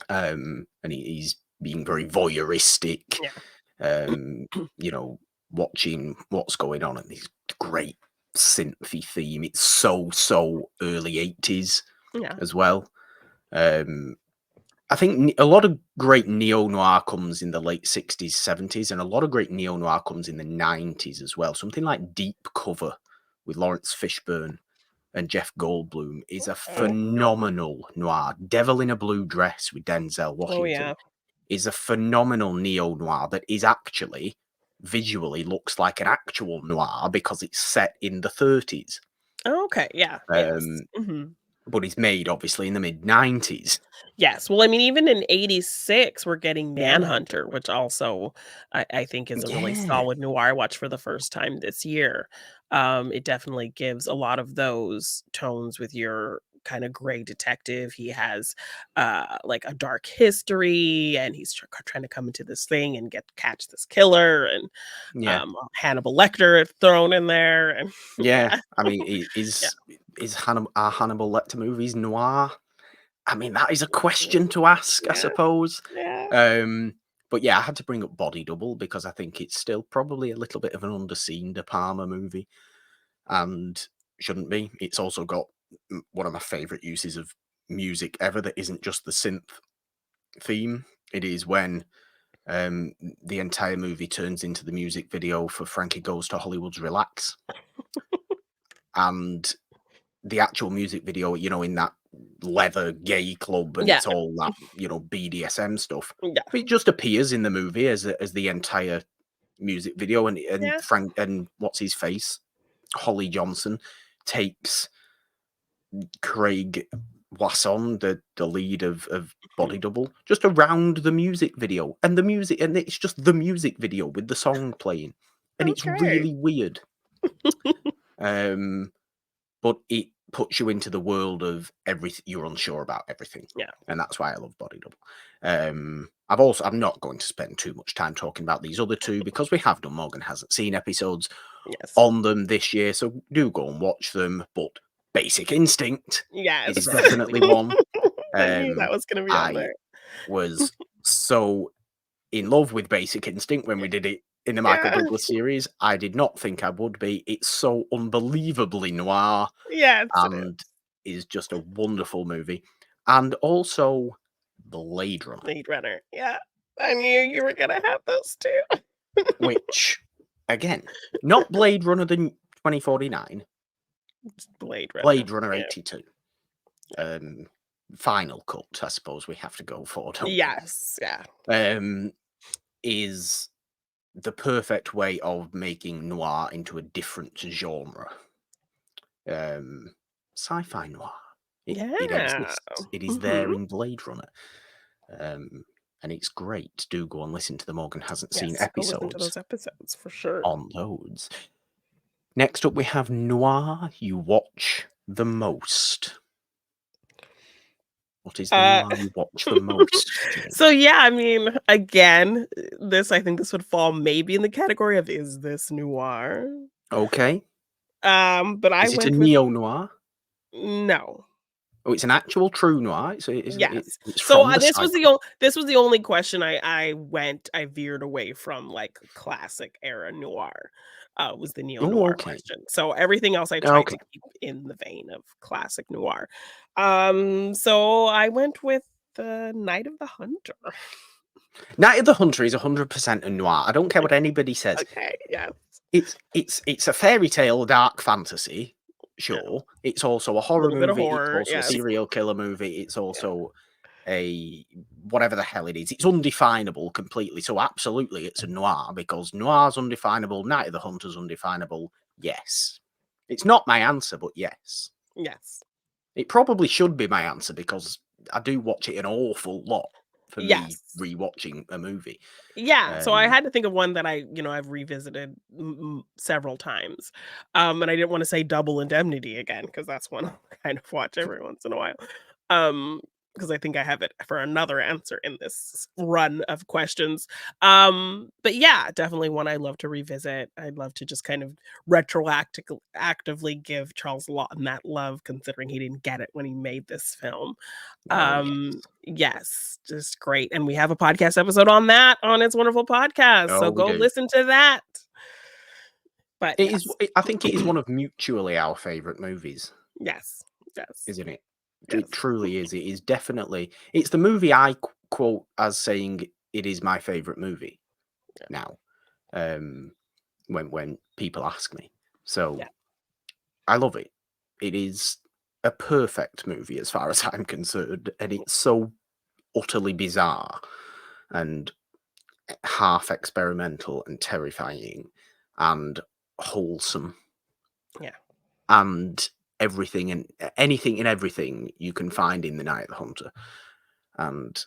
and he's being very voyeuristic, Yeah. um, you know, watching what's going on, and this great synthy theme. It's so early 80s Yeah. as well. Um, I think a lot of great neo noir comes in the late 60s, 70s, and a lot of great neo noir comes in the 90s as well. Something like Deep Cover with Lawrence Fishburne and Jeff Goldblum is a Oh. phenomenal noir. Devil in a Blue Dress with Denzel Oh, Washington yeah. is a phenomenal neo noir that is actually visually looks like an actual noir because it's set in the 30s. Oh, okay. Yeah. Yes. Um, Mhm. but it's made obviously in the mid 90s. Yes. Well, I mean, even in '86, we're getting Yeah. Manhunter, which also I think is a really Yeah. solid noir watch for the first time this year. It definitely gives a lot of those tones with your kind of gray detective. He has like a dark history, and he's trying to come into this thing and catch this killer, and Yeah. Hannibal Lecter thrown in there, and Yeah. yeah, I mean, yeah, is are Hannibal Lecter movies noir? I mean, that is a question to ask, I yeah, suppose. yeah. Um, but yeah, I had to bring up Body Double because I think it's still probably a little bit of an underseen De Palma movie. And shouldn't be. It's also got one of my favorite uses of music ever that isn't just the synth theme. It is when the entire movie turns into the music video for Frankie Goes to Hollywood's Relax. And the actual music video, in that leather gay club, and it's all that, BDSM stuff. Yeah. It just appears in the movie as the entire music video, and Frank and what's his face, Holly Johnson, takes Craig Wasson, the lead of Body Double, just around the music video, and it's just the music video with the song playing, and it's really weird. But it puts you into the world of everything. You're unsure about everything, and that's why I love Body Double. I'm not going to spend too much time talking about these other two because we have done Morgan Hasn't Seen episodes on them this year, so do go and watch them. But Basic Instinct is definitely one. I knew that was going to be on there. I was so in love with Basic Instinct when we did it in the Michael Douglas series. I did not think I would be. It's so unbelievably noir. And is just a wonderful movie. And also Blade Runner. Blade Runner. Yeah. I knew you were going to have those two. Which, again, not Blade Runner the 2049. Blade Runner. Blade Runner 82. Final cut, I suppose we have to go for. Yes. Yeah. Is the perfect way of making noir into a different genre. Sci-fi noir. It exists. It is there in Blade Runner. And it's great. Do go and listen to the Morgan Hasn't Seen episodes. Go listen to those episodes for sure. On those. Next up, we have Noir You Watch the Most. What is the noir you watch the most? So I mean, again, I think this would fall maybe in the category of is this noir? Okay. But is it a neo-noir? No. Oh, it's an actual true noir. This was the only question I veered away from, like classic era noir. Was the neo-noir question. So everything else I tried to keep in the vein of classic noir. So I went with Night of the Hunter. Night of the Hunter is 100% a noir. I don't care what anybody says. Okay, yeah. It's a fairy tale, dark fantasy. Sure. It's also a horror movie. It's also a serial killer movie. It's also a whatever the hell it is. It's undefinable completely. So absolutely it's a noir because noir's undefinable. Night of the Hunter's undefinable. Yes. It's not my answer, but yes. Yes. It probably should be my answer because I do watch it an awful lot for me rewatching a movie. Yeah. So I had to think of one that I've revisited several times. And I didn't want to say Double Indemnity again because that's one I kind of watch every once in a while. Because I think I have it for another answer in this run of questions. But yeah, definitely one I love to revisit. I'd love to just kind of retroactively give Charles Lawton that love, considering he didn't get it when he made this film. Yes, just great. And we have a podcast episode on that on It's Wonderful Podcast. So go listen to that. But I think it is one of mutually our favorite movies. Yes. Isn't it? Yes. It truly is. It is definitely. It's the movie I quote as saying it is my favorite movie now. When people ask me, so I love it. It is a perfect movie as far as I'm concerned, and it's so utterly bizarre and half experimental and terrifying and wholesome. Yeah, and everything and anything and everything you can find in The Night of the Hunter. And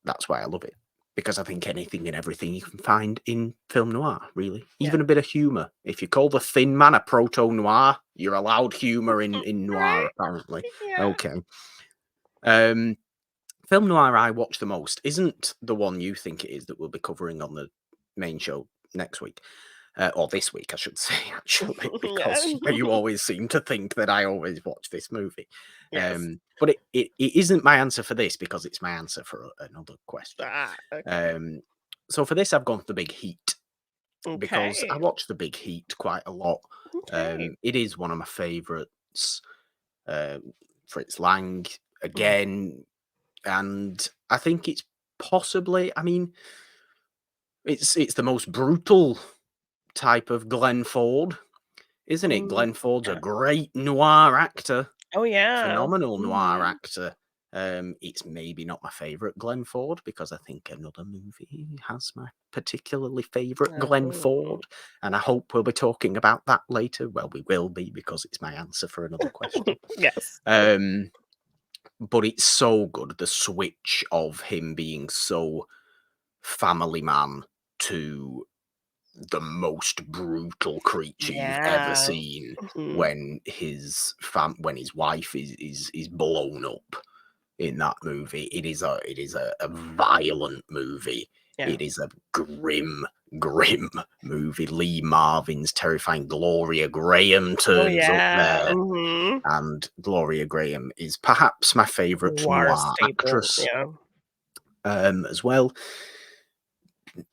that's why I love it. Because I think anything and everything you can find in film noir, really. Even a bit of humour. If you call The Thin Man a proto-noir, you're allowed humour in noir, apparently. Yeah. Okay. Film noir I watch the most isn't the one you think it is that we'll be covering on the main show next week. Or this week, I should say, actually, because you always seem to think that I always watch this movie. Yes. But it isn't my answer for this because it's my answer for another question. So for this, I've gone for The Big Heat. Because I watch The Big Heat quite a lot. Okay. It is one of my favorites. Fritz Lang Mm, again, and I think it's possibly. I mean, it's the most brutal type of Glenn Ford, isn't it? mm, Glenn Ford's a yeah. great noir actor, Oh, yeah. phenomenal noir Mhm. actor. It's maybe not my favorite Glenn Ford because I think another movie has my particularly favorite Glenn Oh. Ford, and I hope we'll be talking about that later. Well, we will be because it's my answer for another question. Yes. Um, but it's so good, the switch of him being so family man to the most brutal creature you've ever Yeah. seen Mhm. when when his wife is blown up in that movie. It is a violent movie. Yeah. It is a grim movie. Lee Marvin's terrifying. Gloria Graham Oh, turns up yeah. there, Mhm. and Gloria Graham is perhaps my favorite Noir noir staple. actress, Yeah. as well.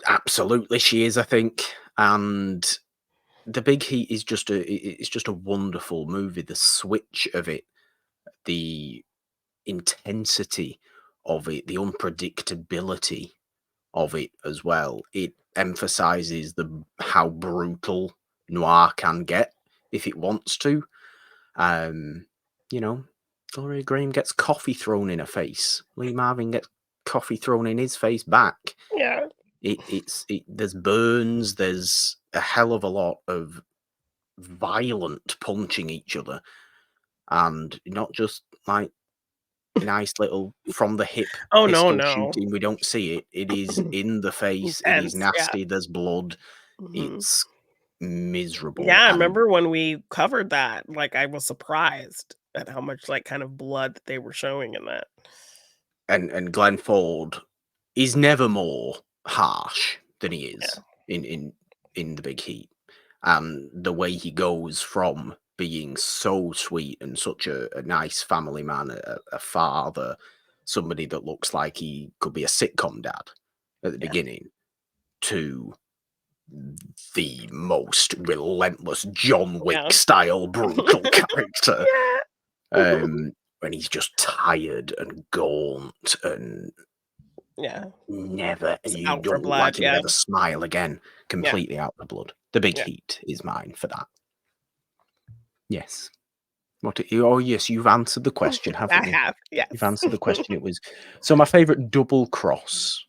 Absolutely, she is, I think. And The Big Heat is it's just a wonderful movie. The switch of it, the intensity of it, the unpredictability of it as well. It emphasizes the how brutal noir can get if it wants to. Um, you know, Gloria Graham gets coffee thrown in her face. Lee Marvin gets coffee thrown in his face back. Yeah. There's burns, there's a hell of a lot of violent punching each other, and not just like nice little from the hip Oh, no, pistol no. shooting. We don't see it. It is in the face. It is Intense. Yeah. nasty. There's blood. Mhm. It's miserable. Yeah, I And remember when we covered that, like, I was surprised at how much, like, kind of blood that they were showing in that. Glenn Ford is never more harsh than he Yeah. is in The Big Heat. And the way he goes from being so sweet and such a nice family man, a father, somebody that looks like he could be a sitcom dad at the Yeah. beginning, to the most relentless John Wick Yeah. style brutal character. Yeah. When he's just tired and gaunt and Yeah. It's you out for don't look like blood, he would yeah. ever smile again, Yeah. completely out of the blood. The Big Yeah. Heat is mine for that. Yes. Oh, yes, you've answered the question, I haven't you? have, You've yes. answered the question. It was so my favorite double cross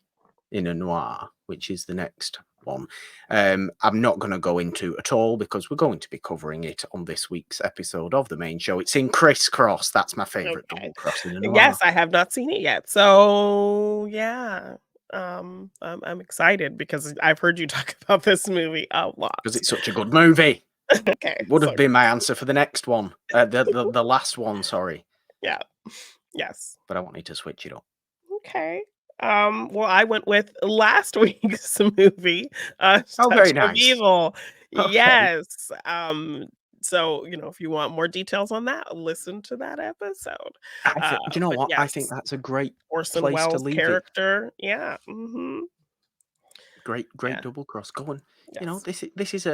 in a noir, which is the next one. I'm not going to go into at all because we're going to be covering it on this week's episode of the main show. It's in Crisscross. That's my favorite Okay. double cross in a Yes, noir I have not seen it yet. So, yeah, I'm excited because I've heard you talk about this movie a because lot. it's such a good movie. Okay, It would so have been my answer for the next one, the last one. Sorry, yeah, yes. but I wanted to switch it up. Okay. Well, I went with last week's movie, Oh, Touch very of nice. Evil. Okay. Yes. So, if you want more details on that, listen to that episode. Do you know But what? I think yes, that's a great Orson place to Welles' leave it. character. Yeah. Mhm. Great Yeah. double cross. Go on. Yes. This is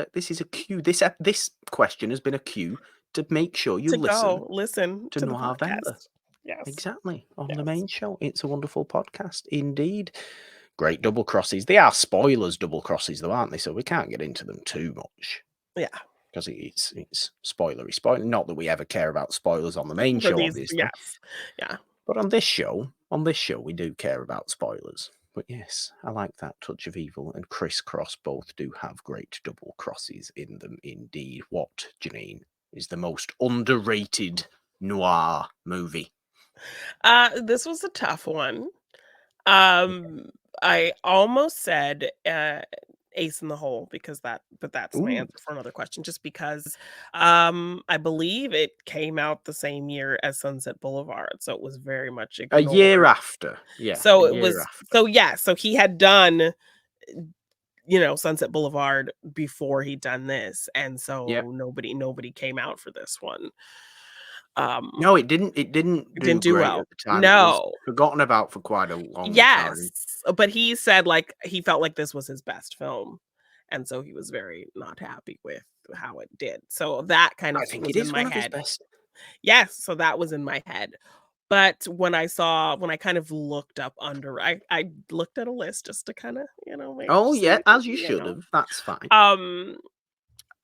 a cue. This question has been a cue to make sure you To listen go listen to to the Noirvember. podcast. Yes. Exactly, on the Yes. main show. It's a wonderful podcast indeed. Great double crosses. They are spoilers double crosses though, aren't they? So we can't get into them too much Yeah. because it's spoilery. Not that we ever care about spoilers on the main For show, these, obviously. yes. Yeah. But on this show, we do care about spoilers. But yes, I like that Touch of Evil and Crisscross both do have great double crosses in them indeed. What, Jeannine, is the most underrated noir movie? This was a tough one. Um, I almost said, Ace in the Hole because but that's my Ooh, answer for another question just because, I believe it came out the same year as Sunset Boulevard, so it was very much a year ignored. after. Yeah, a So it year was after. so yeah, so he had done, Sunset Boulevard before he'd done this, and Yep. so nobody came out for this one. Um, No, it didn't it do didn't do great well. at the time. It was No. forgotten about for quite a long Yes, time. but he said, like, he felt like this was his best film, and so he was very not happy with how it did. So that kind I of think it was in is my one of his head. best. Yes, so that was in my head. But when I kind of looked up under I looked at a list just to kinda, make Oh, yeah, see, as you should have. That's fine. um,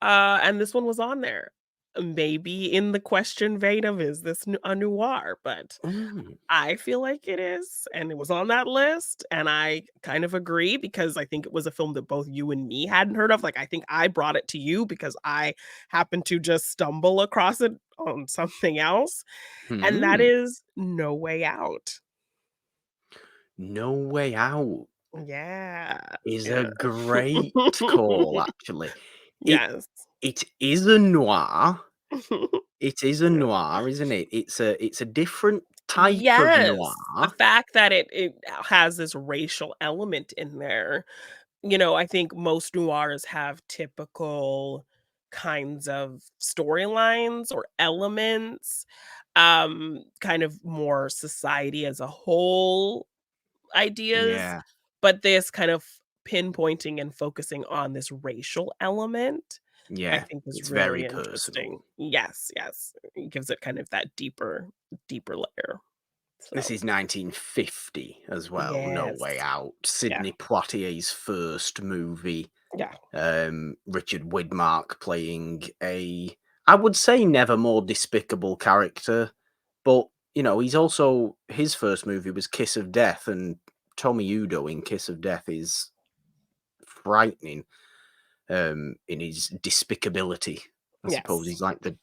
and this one was on there. Maybe in the question vein of, "Is this a noir?" But Mm, I feel like it is, and it was on that list, and I kind of agree because I think it was a film that both you and me hadn't heard of. Like, I think I brought it to you because I happened to just stumble across it on something else, and that hmm. is No Way Out. No Way Out Yeah, is a yeah. great call, actually. It Yes. it is a noir. It is a Yeah. noir, isn't it? It's a different type of Yes, the noir. fact that it has this racial element in there. I think most noirs have typical kinds of storylines or elements, kind of more society as a whole ideas, Yeah, but this kind of pinpointing and focusing on this racial element, I yeah. think is It's really very personal. interesting. Yes, yes, it gives it kind of that deeper layer. This So, is 1950 as well, No Way yes. Out. Yeah, Sidney Poitier's first movie. yeah. Richard Widmark playing I would say never more despicable character, but he's also his first movie was Kiss of Death, and Tommy Udo in Kiss of Death is frightening in his despicability. I suppose Yes. he's like the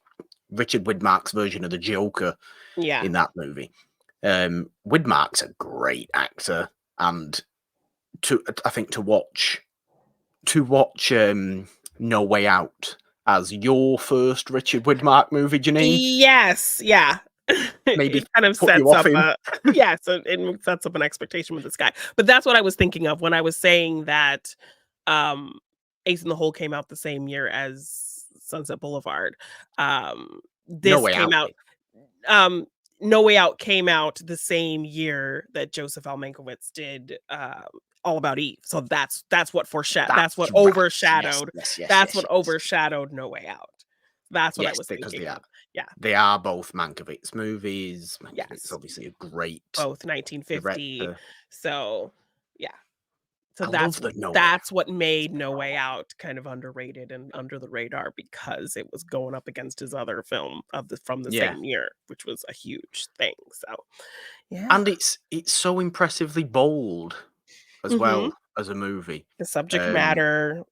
Richard Widmark's version of the Joker Yeah. in that movie. Widmark's a great actor, and I think to watch No Way Out as your first Richard Widmark movie, Janine, Yes, yeah. maybe It kind of put you sets off up him. a yeah, so it sets up an expectation with this guy. But that's what I was thinking of when I was saying that, um, Ace in the Hole came out the same year as Sunset Boulevard. No This Way came Out out did. um, No Way Out came out the same year that Joseph L. Mankiewicz did, All About Eve. So that's what That's right. Yes, overshadowed yes, yes, yes, yes. No Way Out. That's what I Yes, was because thinking of. Yeah. they are both Mankiewicz movies. Mankiewicz is Yes, obviously a great both 1950. director. So, yeah. So I love that No Way that's Out what is made No Way strong. Out kind of underrated and under the radar because it was going up against his other film from the Yeah. same year, which was a huge thing. So, yeah. And it's so impressively bold as Mhm. well as a movie. The subject Um, matter,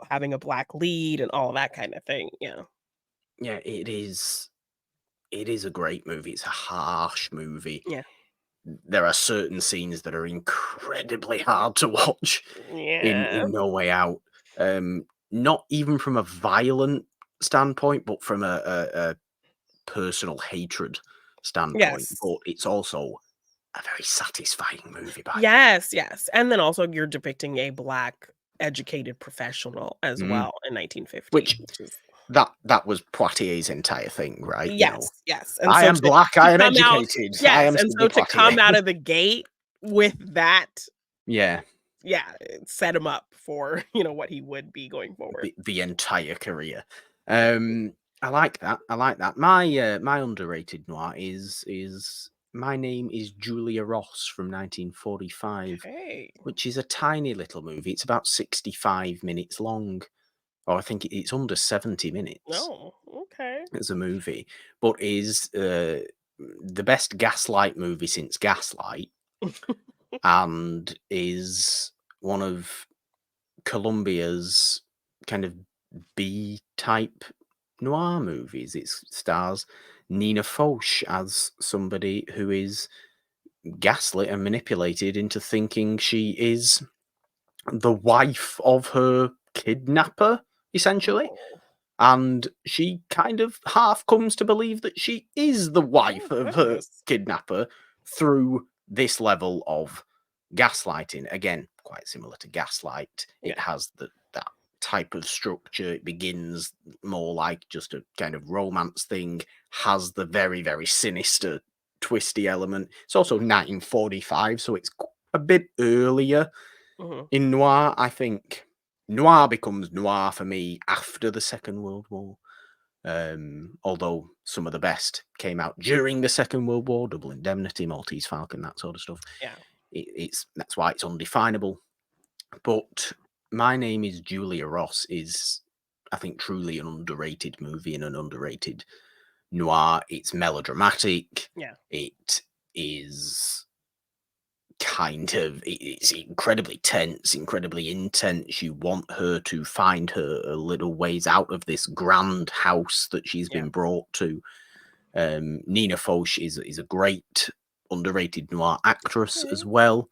having a black lead and all that kind of thing. Yeah. yeah, it is a great movie. It's a harsh movie. Yeah. There are certain scenes that are incredibly hard to watch in Yeah. in No Way Out. Not even from a violent standpoint, but from a personal hatred standpoint. Yes. But it's also a very satisfying movie by the end. Yes, yes, and then also you're depicting a Black educated professional as Mm. well in 1950, Which which is that was Poitier's entire thing, right? yes, yes, and I so am black, to I am come out educated, I yes, am and Sidney so to Poitier. come out of the gate with that, Yeah, yeah, it set him up for, what he would be going forward. the entire career. Um, I like that. I like that. My underrated noir is My Name is Julia Ross from 1945, Okay. which is a tiny little movie. It's about 65 minutes long, or I think it's under 70 minutes Oh, okay. as a movie, but is the best Gaslight movie since Gaslight, and is one of Columbia's kind of B type noir movies. It stars Nina Foch as somebody who is gaslit and manipulated into thinking she is the wife of her kidnapper, essentially. Oh, And she kind of half comes to believe that she is the oh wife of her goodness. kidnapper through this level of gaslighting. Again, quite similar to Gaslight. It Yeah. has that type of structure. It begins more like just a kind of romance thing, has the very, very sinister, twisty element. It's also 1945, so it's a bit earlier Mhm. in noir, I think. noir becomes noir for me after the Second World War. Although some of the best came out during the Second World War, Double Indemnity, Maltese Falcon, that sort of stuff. Yeah. That's why it's undefinable. But My Name is Julia Ross is, I think, truly an underrated movie and an underrated noir. It's melodramatic. Yeah. It is it's incredibly tense, incredibly intense. You want her to find her a little ways out of this grand house that she's Yeah. been brought to. Nina Foch is a great underrated noir actress Okay. as well.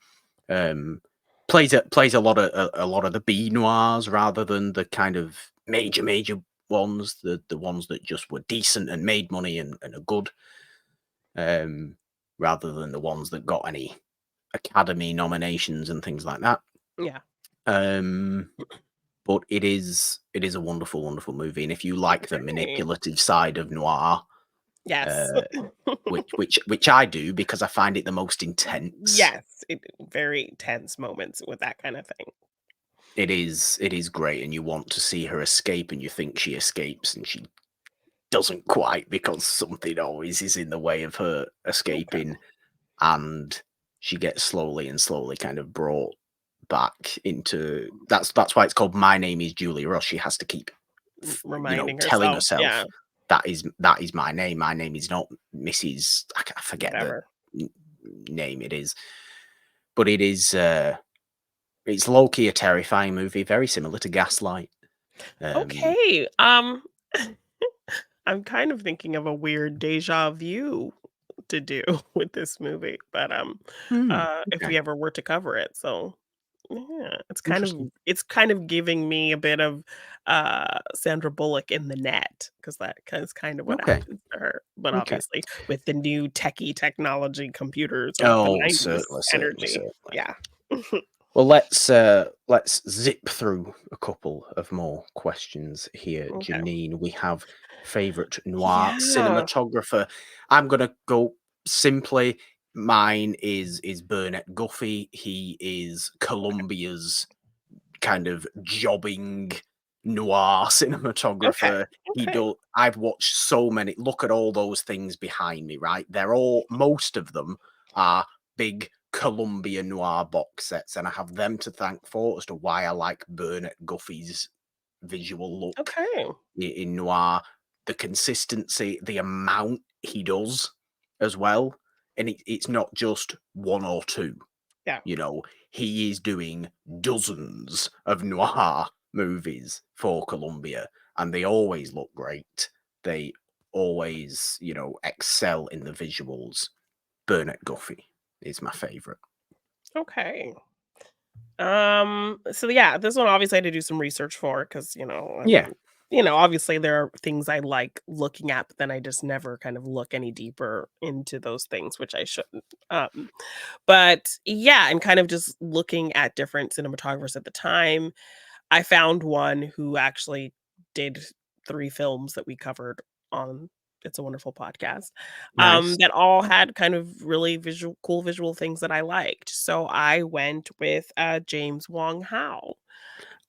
Plays a lot of the B noirs rather than the kind of major ones, the ones that just were decent and made money and are good, rather than the ones that got any Academy nominations and things like that. Yeah. But it is a wonderful movie, and if you like the Okay. manipulative side of noir, Yes. uh, which I do because I find it the most intense. Yes, very tense moments with that kind of thing. It is great, and you want to see her escape, and you think she escapes, and she doesn't quite because something always is in the way of her Okay. escaping, and she gets slowly kind of brought back into that's why it's called My Name is Julia Ross. She has to keep Reminding telling herself, herself yeah, that is my name. My name is not Mrs. I forget the whatever. name it is, but it's low key a terrifying movie, very similar to Gaslight. Um, Okay, I'm kind of thinking of a weird deja vu to do with this movie, but, if we okay, ever were to cover it, so, yeah, interesting. it's kind of giving me a bit of, Sandra Bullock in The Net, because that is kind of what Okay, happens to her, but okay. obviously with the new techie technology computers of the Oh, 90s certainly, certainly, energy. certainly. Yeah. Well, let's zip through a couple of more questions here, Okay. Jeannine. We have favorite noir Yeah. cinematographer. I'm gonna go simply. Mine is Burnett Guffey. He is Columbia's kind of jobbing noir Okay. cinematographer. Okay. I've watched so many. Look at all those things behind me, right? They're all most of them are big Columbia noir box sets, and I have them to thank for as to why I like Burnett Guffey's visual look Okay. in noir. The consistency, the amount he does as well, and it's not just one or two. Yeah. You know, he is doing dozens of noir movies for Columbia, and they always look great. They always, excel in the visuals. Burnett Guffey is my favorite. Okay. So yeah, this one obviously I had to do some research for because Yeah, obviously there are things I like looking at, but then I just never kind of look any deeper into those things, which I shouldn't. But yeah, and kind of just looking at different cinematographers at the time, I found one who actually did 3 films that we covered on It's a Wonderful Podcast, nice. that all had kind of really cool visual things that I liked. So I went with, James Wong Howe.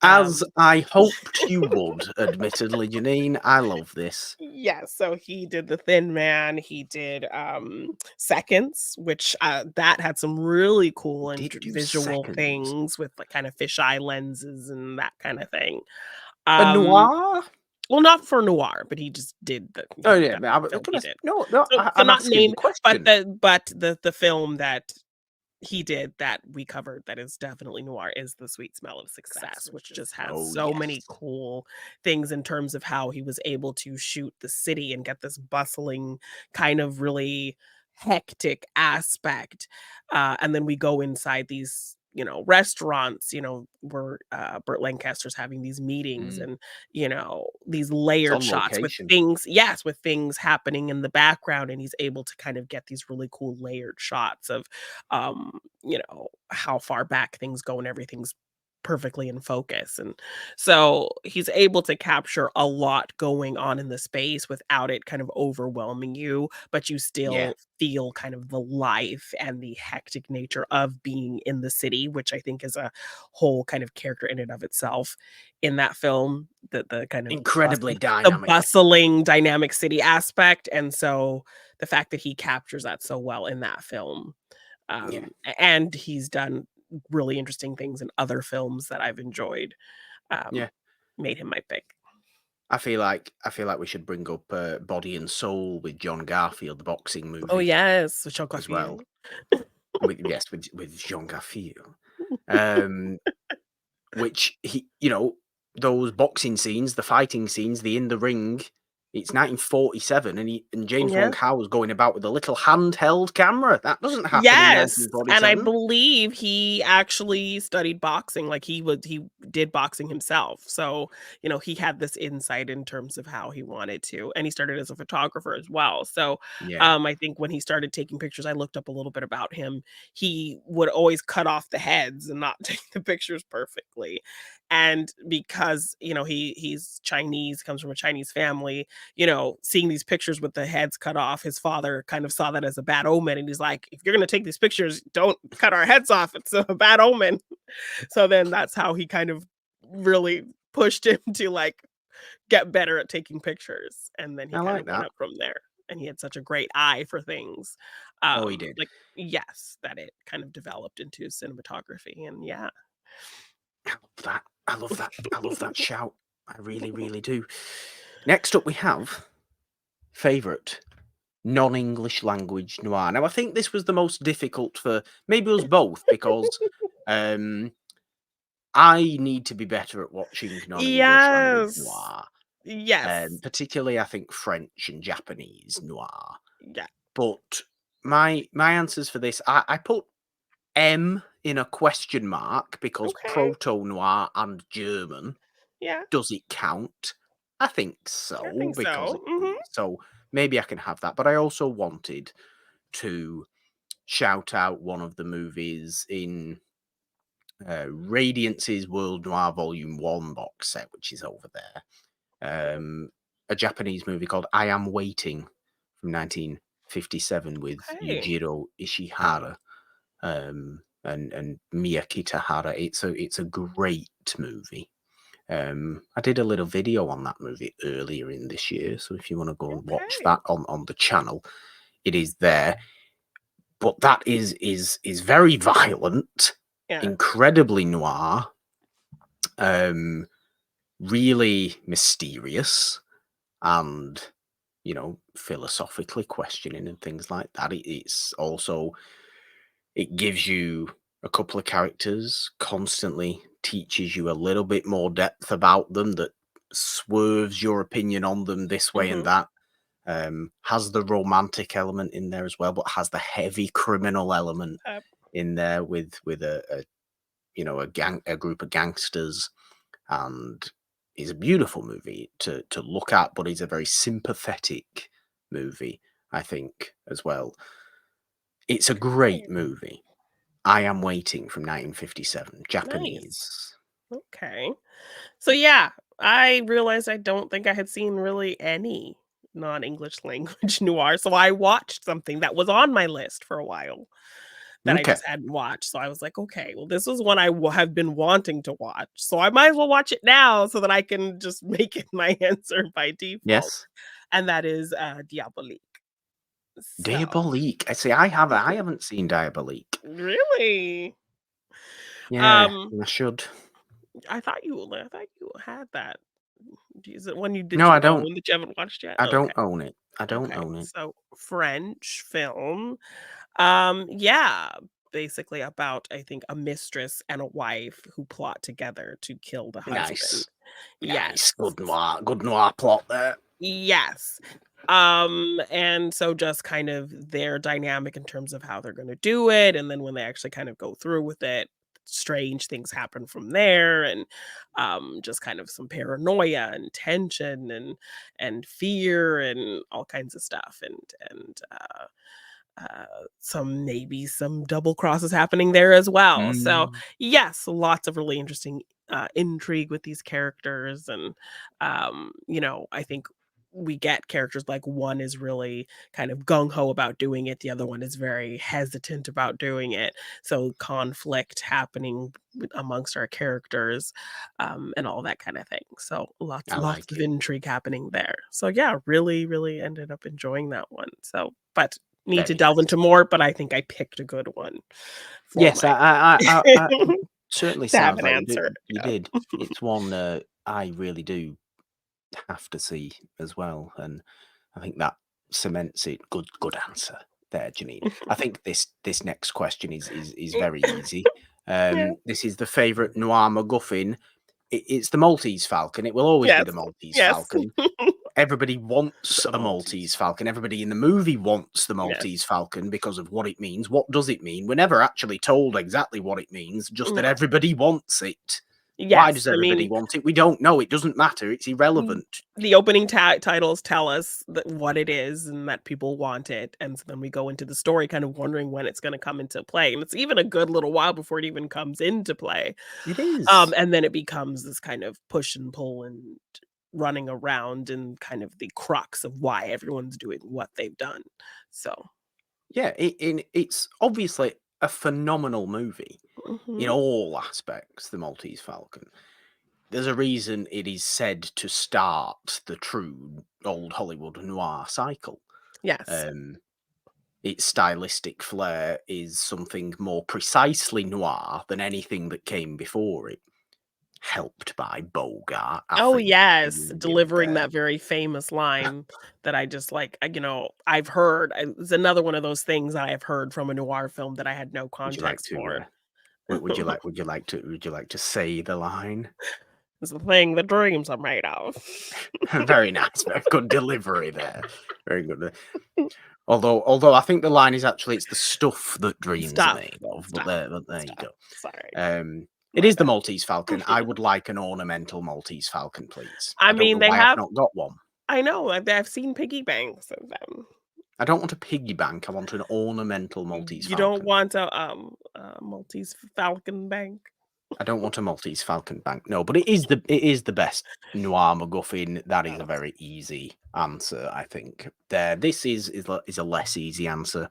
As Um I hoped you would, admittedly, Janine. I love this. Yeah, so he did The Thin Man, he did, Seconds, which, that had some really He cool and did do visual seconds. things with, like, kind of fisheye lenses and that kinda thing. A Um noir? Well, not for noir, but he just did Oh, the yeah. that I was film he gonna, did. no, no, So I'm not asking the name, but question. the film that he did that we covered that is definitely noir is The Sweet Smell of Success, which just has Oh, so yes. many cool things in terms of how he was able to shoot the city and get this bustling, kind of really hectic aspect. And then we go inside these, restaurants, where Burt Lancaster's having these meetings Mm. and, these It's layered on shots with location. things, yes, with things happening in the background. And he's able to kind of get these really cool layered shots of how far back things go and everything's perfectly in focus, and so he's able to capture a lot going on in the space without it kind of overwhelming you, but you Yeah. still feel kind of the life and the hectic nature of being in the city, which I think is a whole kind of character in and of itself in that film, the kind of Incredibly the dynamic. bustling dynamic city aspect, and so the fact that he captures that so well in that film, Yeah. and he's done really interesting things in other films that I've enjoyed, um, Yeah. made him my pick. I feel like we should bring up Body and Soul with John Garfield, the boxing Oh, movie yes, with Jean as well. Coiffure. With Jean Garfield. Um, which those boxing scenes, the fighting scenes, the in the ring, it's 1947 and James Wong Yeah. Howe was going about with a little handheld camera. That doesn't happen in Yes, and I 1947. believe he actually studied boxing, like, he did boxing himself, so, he had this insight in terms of how he wanted to, and he started as a photographer as well, so, Yeah. I think when he started taking pictures, I looked up a little bit about him, he would always cut off the heads and not take the pictures perfectly, and because, he's Chinese, comes from a Chinese family, seeing these pictures with the heads cut off, his father kind of saw that as a bad omen. And he's like, if you're going to take these pictures, don't cut our heads off. It's a bad omen. So then that's how he kind of really pushed him to like get better at taking pictures. And then he I kind like of went that. up from there. And he had such a great eye for things. Oh, he did. Like, yes, that it kind of developed into cinematography. And yeah. I love that. I love that. I love that shout. I really, really do. Next up, we have favorite non-English language noir. Now, I think this was the most difficult for maybe us both because um, I need to be better at watching non-English language Yes. noir. Yes. Particularly, I think French and Japanese noir. Yeah. But my answers for this, I put M in a question mark because Okay. proto noir and German. Yeah. Does it count? I think I so think because so. Mhm. so maybe I can have that. But I also wanted to shout out one of the movies in Radiance's World Noir Volume 1 box set, which is over there. A Japanese movie called I Am Waiting from 1957 with Okay. Yujiro Ishihara and Miya Kitahara. It's a great movie. I did a little video on that movie earlier in this year, so if you want to go and watch Okay. that on the channel, it is there. But that is very violent, Yeah. incredibly noir, um, really mysterious, and philosophically questioning and things like that. It gives you a couple of characters, constantly teaches you a little bit more depth about them that swerves your opinion on them this way and Mhm. that. Has the romantic element in there as well, but has the heavy criminal element Uh, in there with a group of gangsters, and it's a beautiful movie to look at, but it's a very sympathetic movie, I think, as well. It's a great okay. movie. I Am Waiting from 1957, Nice. Japanese. Okay. So, yeah, I realized I don't think I had seen really any non-English language noir, so I watched something that was on my list for a while that I Okay. just hadn't watched, so I was like, "Okay, well, this is one I have been wanting to watch, so I might as well watch it now so that I can just make it my answer by default," Yes. and that is, Diabolique. So Diabolique. I see. I haven't seen Diabolique. really? Yeah, Um, I should. I thought you had that. Is it one did No, you I don't. own that you haven't watched yet? I Okay. don't own it. I don't Okay. own it. So French film. Yeah, basically about I think a mistress and a wife who plot together to kill the husband. Nice. Yes. Nice. Good noir plot there. Yes. And so just kind of their dynamic in terms of how they're gonna do it, and then when they actually kind of go through with it, strange things happen from there, and just kind of some paranoia and tension and fear and all kinds of stuff. And maybe some double crosses happening there as well. So Mm, yes, lots of really interesting intrigue with these characters, and I think we get characters like one is really kind of gung ho about doing it, the other one is very hesitant about doing it. So conflict happening amongst our characters, and all that kind of thing. So lots I lots like of it. intrigue happening there. So yeah, really really ended up enjoying that one. So, but need to Very delve nice. into more, but I think I picked a good one for Yes, my it certainly to have sounds an like answer. you Yeah. did. It's one I really do have to see as well, and I think that cements it. Good answer there, Janine. I think this next question is very easy. Yeah. This is the favourite noir MacGuffin. It's the Maltese Falcon. It will always be Yes. the Maltese Yes. Falcon. Everybody wants The a Maltese Maltese. Falcon. Everybody in the movie wants the Yes. Maltese Falcon because of what it means. What does it mean? We're never actually told exactly what it means, just that No. everybody wants it. Why Yes. does I everybody mean, want it? We don't know. It doesn't matter. It's mm, irrelevant. the opening titles tell us what it is and that people want it, and so then we go into the story kind of wondering when it's gonna come into play, and it's even a good little while before it even comes into play. It is. And then it becomes this kind of push and pull and running around and kind of the crux of why everyone's doing what they've done. So, Yeah, it's obviously a phenomenal movie in mhm. all aspects, The Maltese Falcon. There's a reason it is said to start the true old Hollywood noir cycle. Yes. Um, its stylistic flair is something more precisely noir than anything that came before it, helped by Bogart, I Oh, think yes, you would give delivering there. that very famous line that I just like, I've heard. It's another one of those things I have heard from a noir film that I had no Would you like context to, for. would you like to say the line? It's the thing that dreams are made of. Very nice, very good delivery there. Very good. Although I think the line is actually it's the stuff that dreams are Stuff, made of. But stuff, there you stuff. go. Sorry, It my is the bad. Maltese Falcon. I would like an ornamental Maltese Falcon, please. I I don't mean, know they why I've have not got one. I know, I've seen piggy banks of them. I don't want a piggy bank. I want an ornamental Maltese You don't Falcon. want a Maltese Falcon bank? I don't want a Maltese Falcon bank. No, but it is the best noir MacGuffin. That is a Yes. very easy answer, I think. There, this is a less easy answer.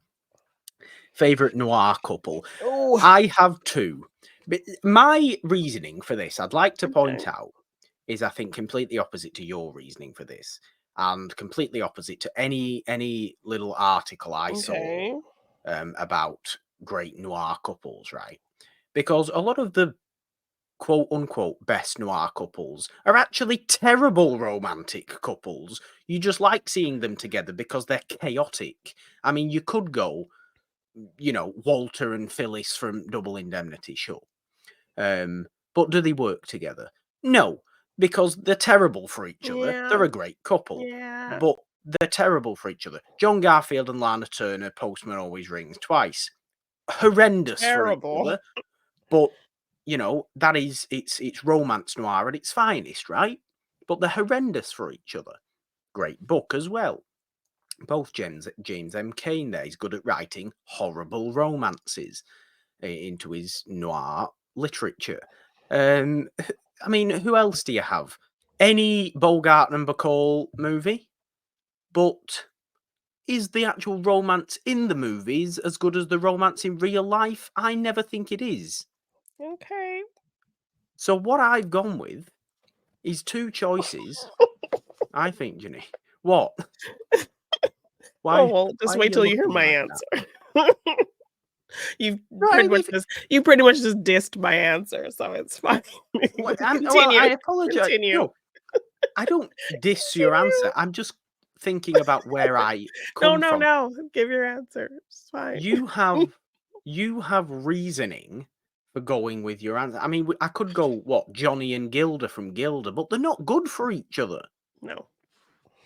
Favorite noir couple. Oh, I have two. But my reasoning for this, I'd like to okay, point out, is I think completely opposite to your reasoning for this, and completely opposite to any little article I saw okay. about great noir couples, right? Because a lot of the quote unquote best noir couples are actually terrible romantic couples. You just like seeing them together because they're chaotic. I mean, you could go, Walter and Phyllis from Double Indemnity, sure. But do they work together? No, because they're terrible for each other. Yeah, They're a great couple, yeah. but they're terrible for each other. John Garfield and Lana Turner, Postman Always Rings Twice. Horrendous for each Terrible. other, but that is it's romance noir at its finest, right? But they're horrendous for each other. Great book as well. Both James M. Cain there. He's good at writing horrible romances into his noir literature. Um, I mean, who else do you have? Any Bogart and Bacall movie, but is the actual romance in the movies as good as the romance in real life? I never think it is. Okay. So what I've gone with is two choices. I think, Jenny. What? Oh, Why? well, just Why are wait you till you hear looking my like that? answer. You've pretty Right. much just you pretty much just dissed my answer, so it's fine. I Continue. apologize. Continue. No, I don't diss your answer. Continue. I'm just thinking about where I No, come no, from. no. Give your answer. It's fine. You have you have reasoning for going with your answer. I mean, I could go what Johnny and Gilda from Gilda, but they're not good for each other. No.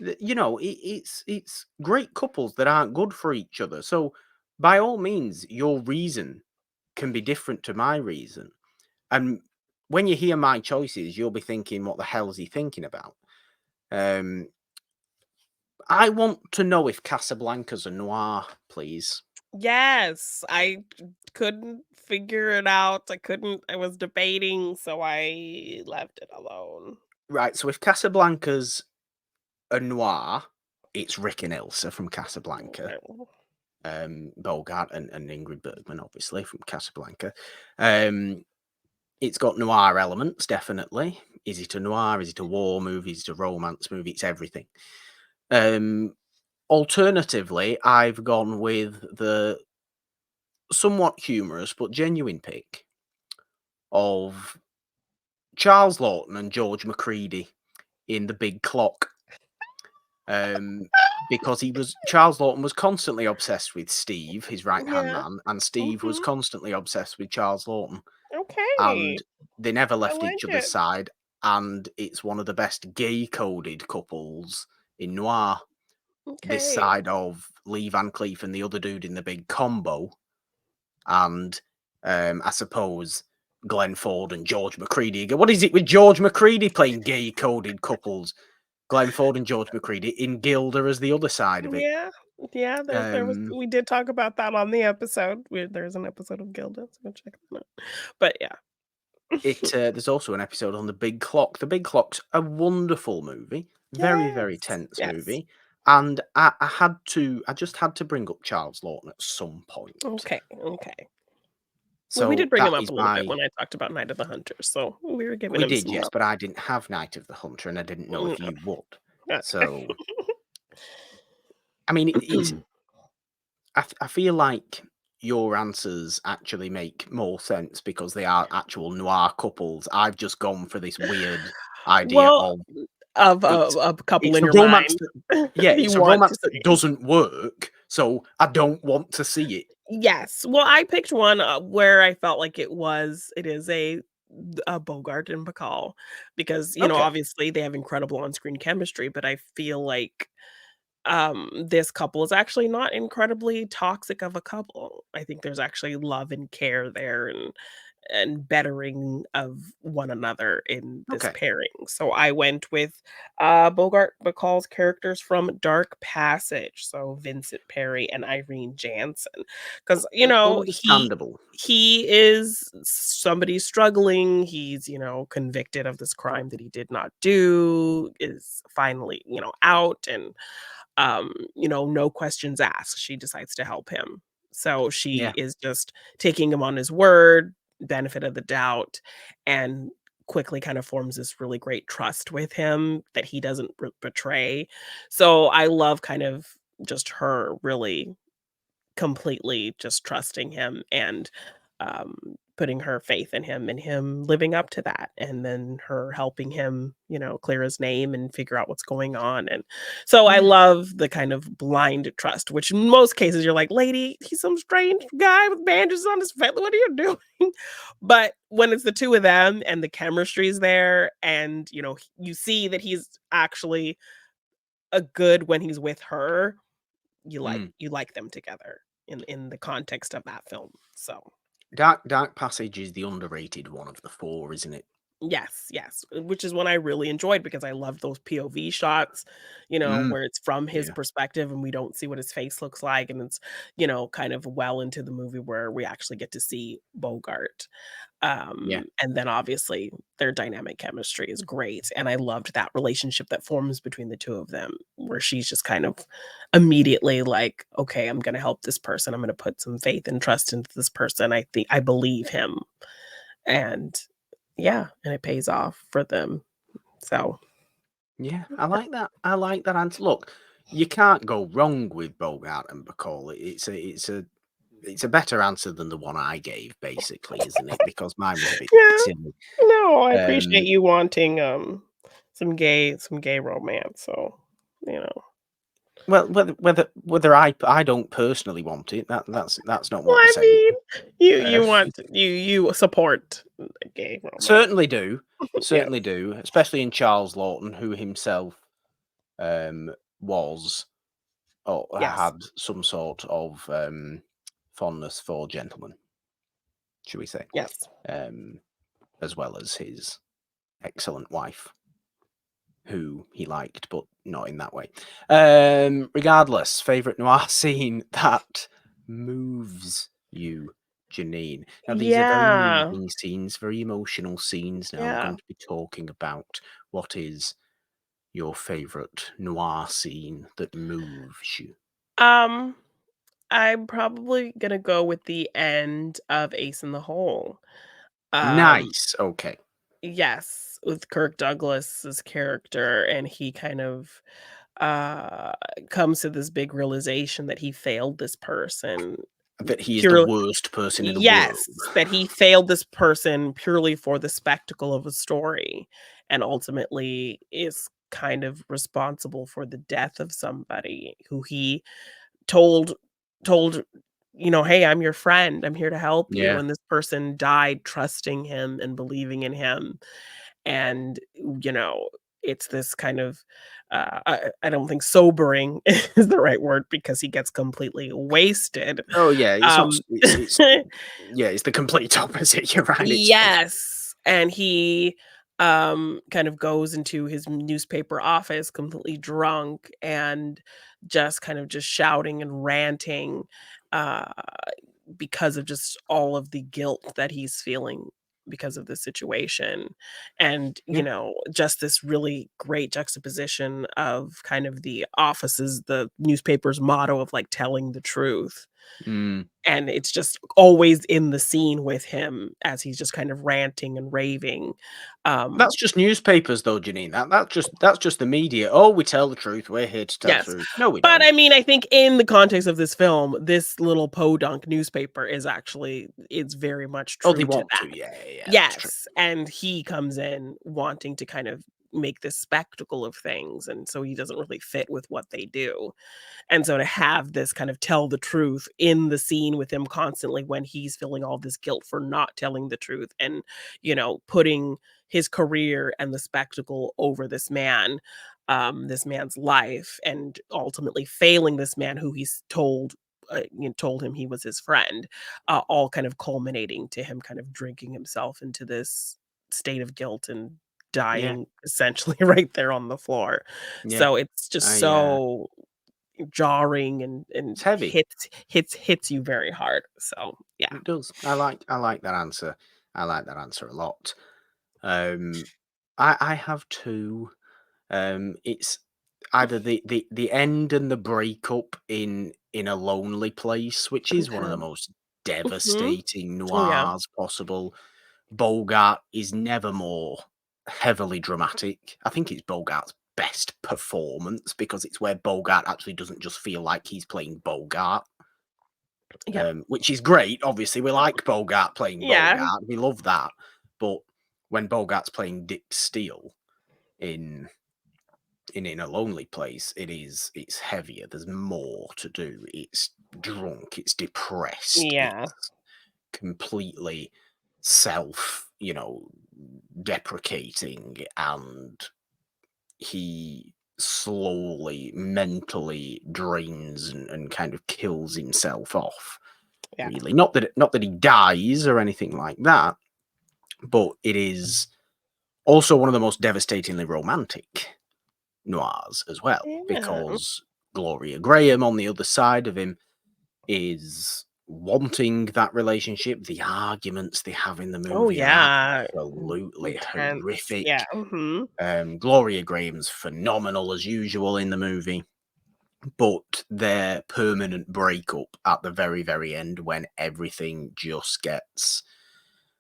It's great couples that aren't good for each other. So by all means, your reason can be different to my reason. And when you hear my choices, you'll be thinking, what the hell is he thinking about? I want to know if Casablanca's a noir, please. Yes, I couldn't figure it out. I was debating, so I left it alone. Right, so if Casablanca's a noir, it's Rick and Ilsa from Casablanca. Okay. Bogart and Ingrid Bergman, obviously, from Casablanca. It's got noir elements, definitely. Is it a noir? Is it a war movie? Is it a romance movie? It's everything. Alternatively, I've gone with the somewhat humorous but genuine pick of Charles Lawton and George Macready in The Big Clock. Because Charles Lawton was constantly obsessed with Steve, his right-hand Yeah. man, and Steve was Mhm. constantly obsessed with Charles Lawton. Okay. And they never I left each like other's it. side, and it's one of the best gay-coded couples in noir. This Okay. side of Lee Van Cleef and the other dude in The Big Combo, and I suppose Glenn Ford and George Macready. What is it with George Macready playing gay-coded couples? Glenn Ford and George Macready in Gilda as the other side of it. Yeah. Yeah, there was Um, we did talk about that on the episode. There's an episode of Gilda, so go check that out. But yeah. there's also an episode on The Big Clock. The Big Clock's a wonderful movie, very, very Yes. tense Yes. movie, and I just had to bring up Charles Lawton at some point. Okay, okay. Well, we did So bring that him up is a little bit my when I talked about Night of the Hunters, so we were giving We him did, some yes, love. but I didn't have Night of the Hunter, and I didn't know Mm, if you would. okay. So, I mean, I feel like your answers actually make more sense because they are actual noir couples. I've just gone for this weird idea Well, of of it's a couple it's in the your romance mind that yeah, you it's a want to romance that see. doesn't work, so I don't want to see it. Yes. Well, I picked one, where I felt like it is a Bogart and Bacall because, Okay, obviously they have incredible on-screen chemistry, but I feel like this couple is actually not incredibly toxic of a couple. I think there's actually love and care there and bettering of one another in this okay. pairing. So I went with Bogart Bacall's characters from Dark Passage, so Vincent Perry and Irene Jansen. Because Understandable. he is somebody struggling. He's, convicted of this crime that he did not do, is finally, out and no questions asked. She decides to help him. So she Yeah, is just taking him on his word, benefit of the doubt, and quickly kind of forms this really great trust with him that he doesn't betray. So I love kind of just her really completely just trusting him and, putting her faith in him and him living up to that, and then her helping him, clear his name and figure out what's going on, and so I yeah, love the kind of blind trust, which in most cases you're like, "Lady, he's some strange guy with bandages on his face, what are you doing?" But when it's the 2 of them and the chemistry is there and, you see that he's actually a good when he's with her, mm. you like them together in the context of that film. So, Dark Passage is the underrated one of the four, isn't it? yes, yes, which is one I really enjoyed because I love those POV shots, Mm, where it's from his yeah, perspective and we don't see what his face looks like, and it's, kind of well into the movie where we actually get to see Bogart. yeah, And then obviously their dynamic chemistry is great, and I loved that relationship that forms between the 2 of them, where she's just kind of immediately like, "Okay, I'm gonna help this person, I'm gonna put some faith and trust into this person, I believe him." And yeah, and it pays off for them. So, yeah. I like that. I like that answer. Look, you can't go wrong with Bogart and Bacall. It's a better answer than the one I gave, basically, isn't it? Because mine was a bit yeah, silly. no, I appreciate Um, you wanting, some gay romance, so, you know. well, whether I don't personally want it, that's not Well, what we're I saying. mean, you Uh, you want you support gay romance. certainly do, Yeah. certainly do, especially in Charles Lawton, who himself was or Yes. had some sort of fondness for gentlemen, should we say, Yes. um, as well as his excellent wife, who he liked, but not in that way. Regardless, favorite noir scene that moves you, Jeannine? Now, these are very Yeah. moving scenes, very emotional scenes. Now, we're Yeah. going to be talking about what is your favorite noir scene that moves you. Um, I'm probably gonna go with the end of Ace in the Hole. Um, Nice. Okay. yes, with Kirk Douglas's character, and he kind of uh comes to this big realization that he failed this person That he is the purely. worst person in the world. Yes, that he failed this person purely for the spectacle of a story, and ultimately is kind of responsible for the death of somebody who he told told, "Hey, I'm your friend. I'm here to help you." Yeah. And this person died trusting him and believing in him. And, it's this kind of, I don't think sobering is the right word because he gets completely wasted. Oh, yeah, it's not Um it's yeah, it's the complete opposite, you're right, it's Yes, and he, kind of goes into his newspaper office completely drunk and just shouting and ranting, uh, because of just all of the guilt that he's feeling because of the situation, and, yeah. just this really great juxtaposition of kind of the newspaper's motto of, like, telling the truth. Mm. And it's just always in the scene with him as he's just kind of ranting and raving. Um, That's just newspapers though, Janine, that's just the media. "Oh, we tell the truth, we're here to tell the yes, truth." No, we but don't. I mean, I think in the context of this film, this little podunk newspaper is actually it's very much Oh, they true to want that. to, yeah, that's true. Yes, and he comes in wanting to kind of make this spectacle of things, and so he doesn't really fit with what they do. And so to have this kind of tell the truth in the scene with him constantly when he's feeling all this guilt for not telling the truth and, putting his career and the spectacle over this man's life, and ultimately failing this man who he's told him he was his friend, all kind of culminating to him kind of drinking himself into this state of guilt and Yeah, dying essentially right there on the floor. yeah. So it's just I, so jarring and it's heavy. hits you very hard. So, yeah. It does. I like that answer. I like that answer a lot. Um, I have 2. It's either the end and the breakup in A Lonely Place, which is one of the Okay. most Mhm. devastating Oh, yeah. noirs possible. Bogart is never more heavily dramatic. I think it's Bogart's best performance because it's where Bogart actually doesn't just feel like he's playing Bogart, Yeah. which is great. Obviously, we like Bogart playing Yeah. Bogart. We love that. But when Bogart's playing Dick Steele in in A Lonely Place, it's heavier. There's more to do. It's drunk. It's depressed. Yeah. It's completely self, deprecating, and he slowly mentally drains and kind of kills himself off. Yeah. Really, not that he dies or anything like that, but it is also one of the most devastatingly romantic noirs as well, Yeah. because Gloria Graham on the other side of him is wanting that relationship. The arguments they have in the Oh, movie are yeah. absolutely Intense. Yeah. horrific. Mhm. Gloria Graham's phenomenal as usual in the movie, but their permanent breakup at the very, very end, when everything just gets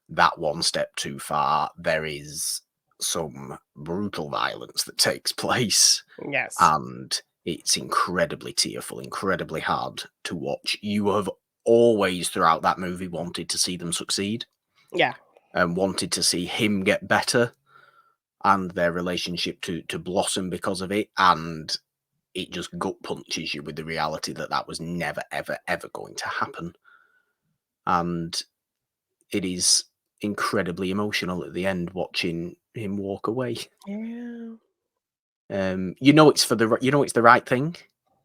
that one step too far, there is some brutal violence that takes place, Yes. and it's incredibly tearful, incredibly hard to watch. You have always, throughout that movie, wanted to see them succeed Yeah. and wanted to see him get better and their relationship to blossom because of it. And it just gut punches you with the reality that that was never, ever, ever going to happen. And it is incredibly emotional at the end watching him walk away. Yeah. It's the right thing.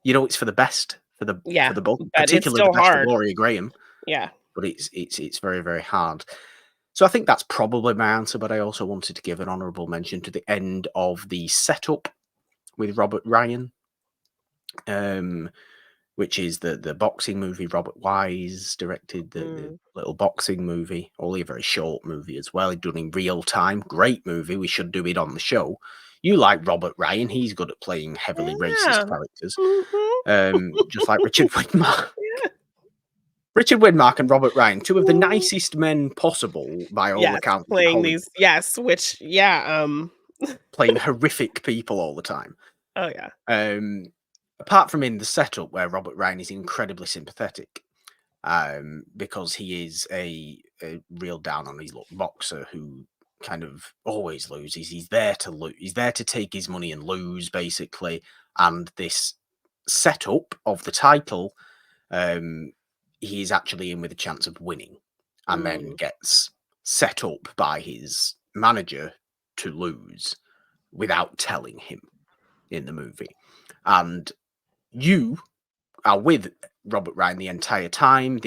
It's for the best for Yeah. the both, But it's particularly the still best for hard. Gloria Graham. Yeah. But it's very, very hard. So I think that's probably my answer. But I also wanted to give an honourable mention to the end of the setup with Robert Ryan. Um, which is the boxing movie. Robert Wise directed the little boxing movie, only a very short movie as well. He'd done in real time. Great movie. We should do it on the show. You like Robert Ryan. He's good at playing heavily racist characters. Just like Richard Widmark. Yeah. Richard Widmark and Robert Ryan, two of the nicest men possible by all accounts. Playing these, which playing horrific people all the time. Oh yeah. Apart from in the setup where Robert Ryan is incredibly sympathetic, because he is a real down on his luck boxer who kind of always loses. He's there to lose. He's there to take his money and lose, basically. And this setup of the title, he is actually in with a chance of winning, and then gets set up by his manager to lose without telling him in the movie. And you are with Robert Ryan the entire time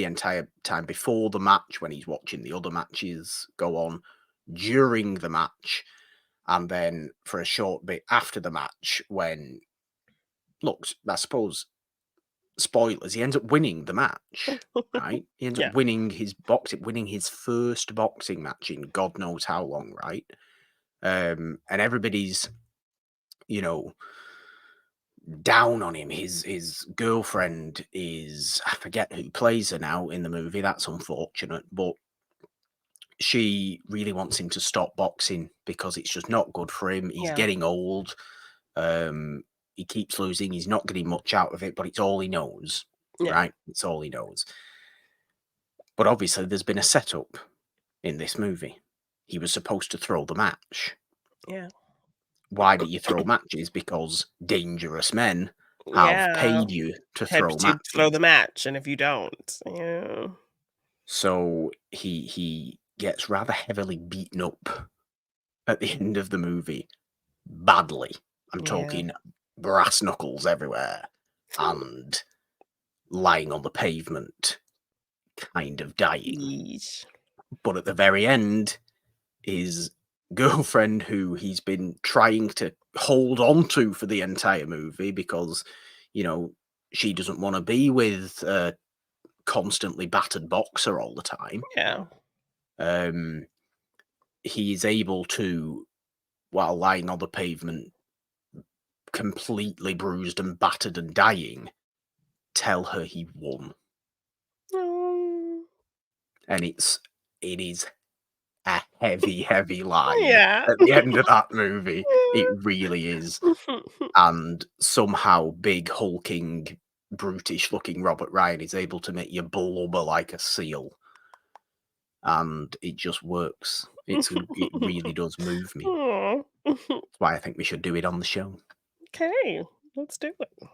before the match, when he's watching the other matches go on, during the match, and then for a short bit after the match when, look, I suppose, spoilers, he ends up winning the match, right? He ends up winning his first boxing match in God knows how long, right? And everybody's, down on him. His girlfriend is, I forget who plays her now in the movie. That's unfortunate, but she really wants him to stop boxing because it's just not good for him. He's getting old. He keeps losing. He's not getting much out of it, but it's all he knows, right? It's all he knows. But obviously, there's been a setup in this movie. He was supposed to throw the match. Yeah. Why do you throw matches? Because dangerous men have paid you to throw the match, and if you don't, So he gets rather heavily beaten up at the end of the movie, badly. I'm talking brass knuckles everywhere and lying on the pavement, kind of dying. Yeesh. But at the very end, his girlfriend, who he's been trying to hold on to for the entire movie because, she doesn't want to be with a constantly battered boxer all the time. Yeah. He is able to, while lying on the pavement, completely bruised and battered and dying, tell her he won. And it is a heavy line at the end of that movie. It really is. And somehow big, hulking, brutish-looking Robert Ryan is able to make you blubber like a seal. And it just works. It really does move me. That's why I think we should do it on the show. Okay, let's do it.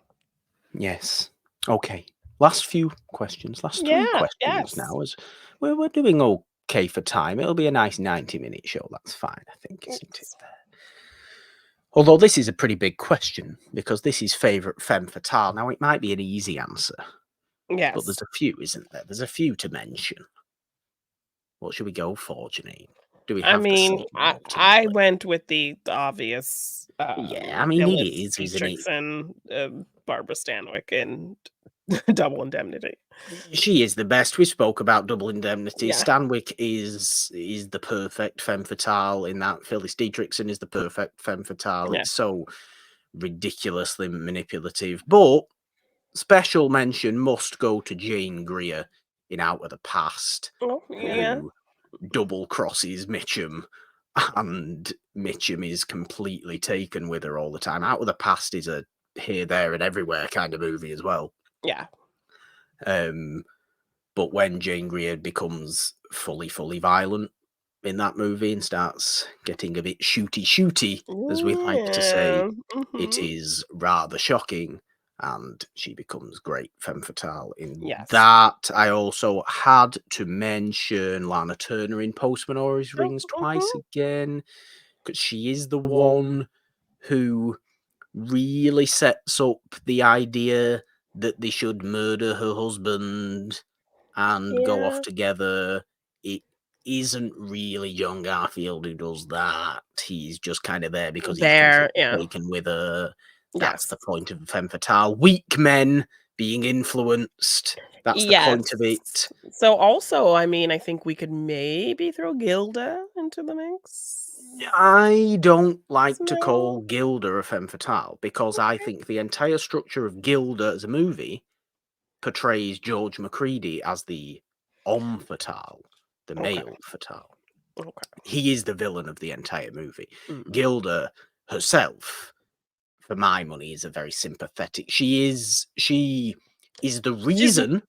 Yes. Okay. Last few questions. Last three questions now. As we're doing okay for time. It'll be a nice 90-minute show. That's fine, I think, isn't it? Although this is a pretty big question, because this is favourite femme fatale. Now, it might be an easy answer. Yes. But there's a few, isn't there? There's a few to mention. What should we go for, Jeannine? Do we have I went with the obvious. It is, isn't it? And Barbara Stanwyck and Double Indemnity. She is the best. We spoke about Double Indemnity. Stanwyck is the perfect femme fatale in that. Phyllis Dietrichson is the perfect femme fatale. It's so ridiculously manipulative. But special mention must go to Jane Greer in Out of the Past, who double crosses Mitchum, and Mitchum is completely taken with her all the time. Out of the Past is a here, there, and everywhere kind of movie as well. Yeah. But when Jane Greer becomes fully violent in that movie and starts getting a bit shooty, as we like to say, it is rather shocking. And she becomes great femme fatale in that. I also had to mention Lana Turner in Postman Always Rings twice again, because she is the one who really sets up the idea that they should murder her husband and go off together. It isn't really John Garfield who does that. He's just kind of there because he's taken with her. That's the point of femme fatale. Weak men being influenced. That's the Yes. point of it. So also, I mean, I think we could maybe throw Gilda into the mix. I don't like to Smell. call Gilda a femme fatale because I Okay. think the entire structure of Gilda as a movie portrays George Macready as the homme fatale, the Okay. male fatale. Okay. He is the villain of the entire movie. Mm. Gilda herself, for my money, is a very sympathetic. She is the reason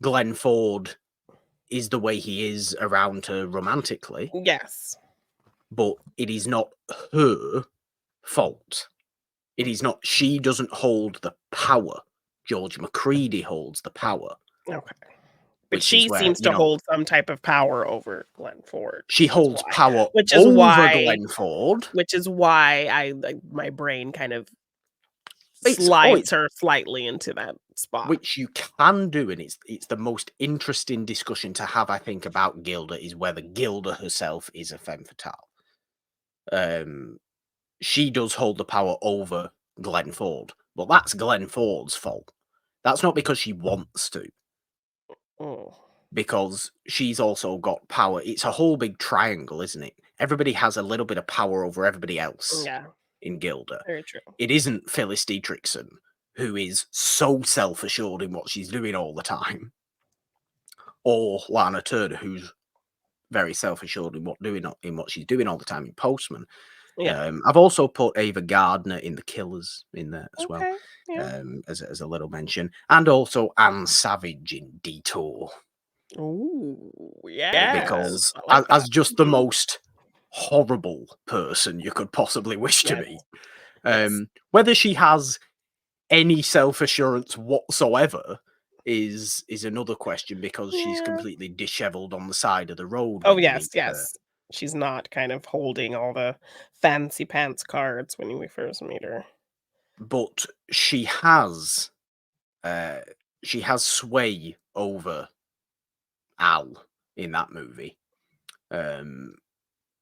Glenn Ford is the way he is around her romantically, Yes. but it is not her fault. It is not. She doesn't hold the power. George Macready holds the power, Okay. But which is she where, seems to hold some type of power over Glenn Ford, she holds power which is over why Glenn Ford. I like my brain kind of It's slides her slightly into that spot. which you can do, and it's the most interesting discussion to have, I think, about Gilda is whether Gilda herself is a femme fatale. She does hold the power over Glenn Ford, but that's Glenn Ford's fault. That's not because she wants to, Mm. because she's also got power. It's a whole big triangle, isn't it? Everybody has a little bit of power over everybody else Yeah, in Gilda. very true. It isn't Phyllis Dietrichson, who is so self-assured in what she's doing all the time, or Lana Turner, who's very self-assured in what she's doing all the time in Postman. Yeah. I've also put Ava Gardner in The Killers in there as well, Okay. Yeah. as a little mention, and also Anne Savage in Detour, Ooh, yes. because I like that. as just the Mhm. most horrible person you could possibly wish to Yes. meet. Yes. Whether she has any self-assurance whatsoever is another question, because she's Yeah. completely disheveled on the side of the road Oh, when you yes, meet her. yes. She's not kind of holding all the fancy pants cards when we first meet her. But uh, she has sway over Al in that movie, um,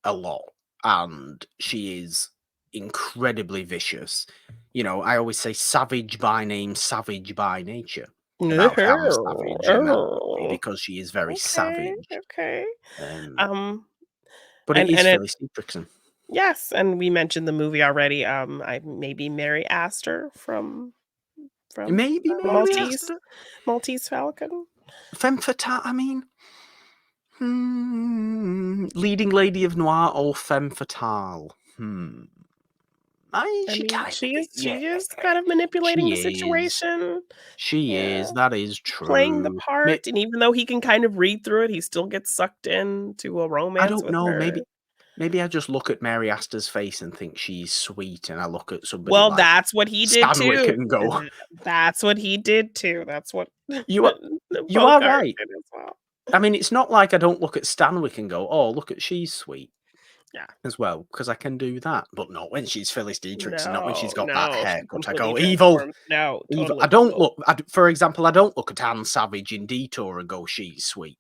a lot, and she is incredibly vicious. You know, I always say savage by name, savage by nature about Anne Oh, Savage in that movie, oh. because she is very Okay, savage. okay. Um, Um, but it is and it Phyllis Dietrichson. yes, and we mentioned the movie already. I maybe Mary Astor from Maybe the Mary Astor. Maltese Falcon. Femme fatale, I mean, leading lady of noir or femme fatale? I She mean, kind of, yeah, she is kind of manipulating the she is. situation. She Yeah, is. That is playing the true. part, and even though he can kind of read through it, he still gets sucked into a I romance don't with know. her. Maybe I just look at Mary Astor's face and think she's sweet, and I look at somebody Well, like that's what he did Stanwyck too. and go, That's what he did too. That's what "You are, you are Bogart right." did as well. I mean, it's not like I don't look at Stanwyck and go, "Oh, look at she's sweet." Yeah. As well, because I can do that, but not when she's Phyllis Dietrichson, not when she's No, got that no, she haircut. I completely go, evil, transforms. No, evil. totally, totally. For example, I don't look at Anne Savage in Detour and go, she's sweet.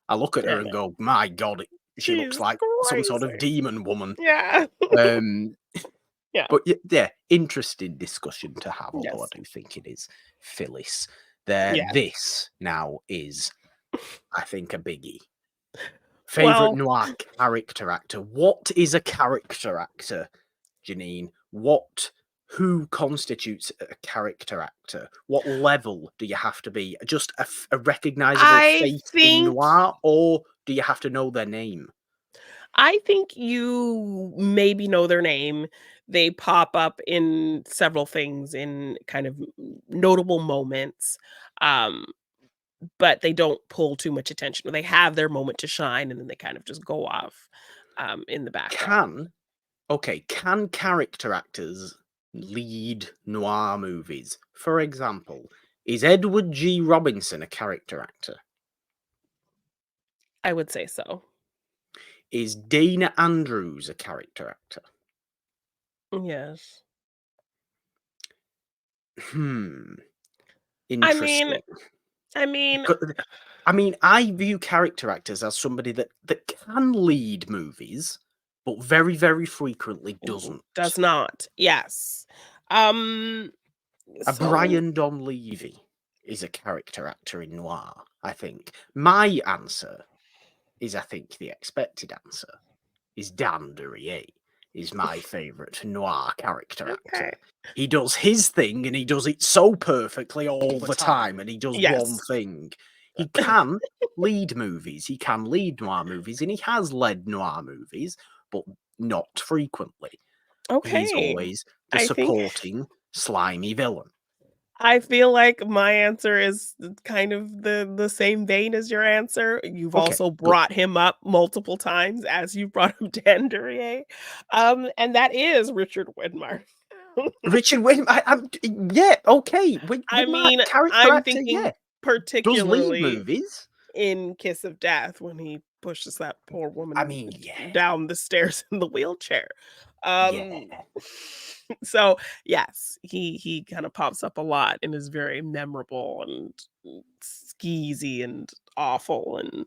I look at Yeah, her and go, my God, she looks she's like some sort of crazy. demon woman. Yeah. Um, Yeah. but yeah, interesting discussion to have, although I Yes. do think it is Phyllis. There, Yeah. this now is, I think, a biggie. Favorite Well, noir character actor. What is a character actor, Jeannine? Who constitutes a character actor? What level do you have to be? Just a recognizable I face in think noir, or do you have to know their name? I think you maybe know their name. They pop up in several things in kind of notable moments. Um, but they don't pull too much attention. They have their moment to shine and then they kind of just go off in the background. Can character actors lead noir movies? For example, is Edward G. Robinson a character actor? I would say so. Is Dana Andrews a character actor? Yes. I mean Interesting. I mean, I mean, I view character actors as somebody that can lead movies, but very, very frequently doesn't. does not. Yes. Um, A so Brian Donlevy. is a character actor in noir, I think. My answer is, I think, the expected answer is Dan Duryea is my favourite noir character Okay. actor. He does his thing and he does it so perfectly all the time, and he does one Yes. thing. He can lead movies, he can lead noir movies, and he has led noir movies, but not frequently. He's Okay. always the I think supporting slimy villain. I feel like my answer is kind of the same vein as your answer. You've Okay, also good. brought him up multiple times as you brought up Dan Duryea, and that is Richard Widmark. Richard Widmark, yeah, okay. I Widmark, mean, character I'm actor, thinking yeah. Does lead particularly movies. in Kiss of Death when he pushes that poor I woman mean, yeah, down the stairs in the wheelchair. yeah, Um, so yes, he kind of pops up a lot and is very memorable and skeezy and awful, and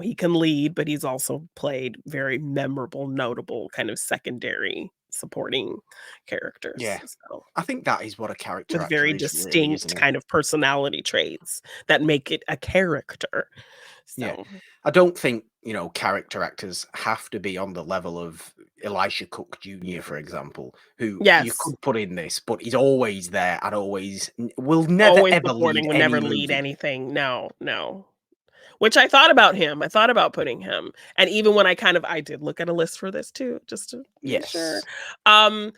he can lead, but he's also played very memorable, notable kind of secondary supporting characters. yeah. So I think that is what a character with actor very is, really, isn't distinct it? kind of personality traits that make it a character. Yeah. So, I don't think, character actors have to be on the level of Elisha Cook Jr., for example, who you yes, could put in this, but he's always there and always will never always ever supporting, lead would any never lead movie. anything. No, no. Which I thought about him. I thought about putting him. And even when I did look at a list for this too, just to be sure. Yes.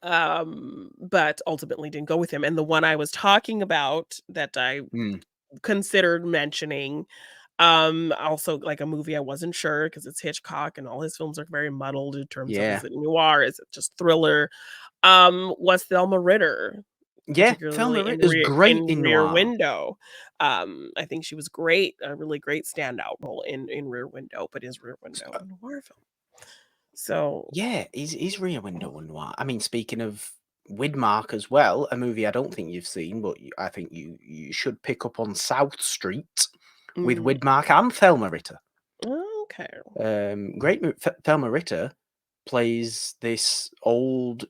Um, but ultimately didn't go with him. And the one I was talking about that I Mm, considered mentioning, also like a movie I wasn't sure because it's Hitchcock and all his films are very muddled in terms of, yeah. is it noir, is it just thriller? Was Thelma Ritter, Yeah. Thelma particularly Ritter's great in in Rear noir. Window. I think she was great, a really great standout role in Rear Window, but is Rear Window a noir film? So Yeah, is Rear Window and Noir. I mean, speaking of Widmark as well, a movie I don't think you've seen, but I think you should pick up on South Street with mm, Widmark and Thelma Ritter. okay. Great movie. Thelma Ritter plays this old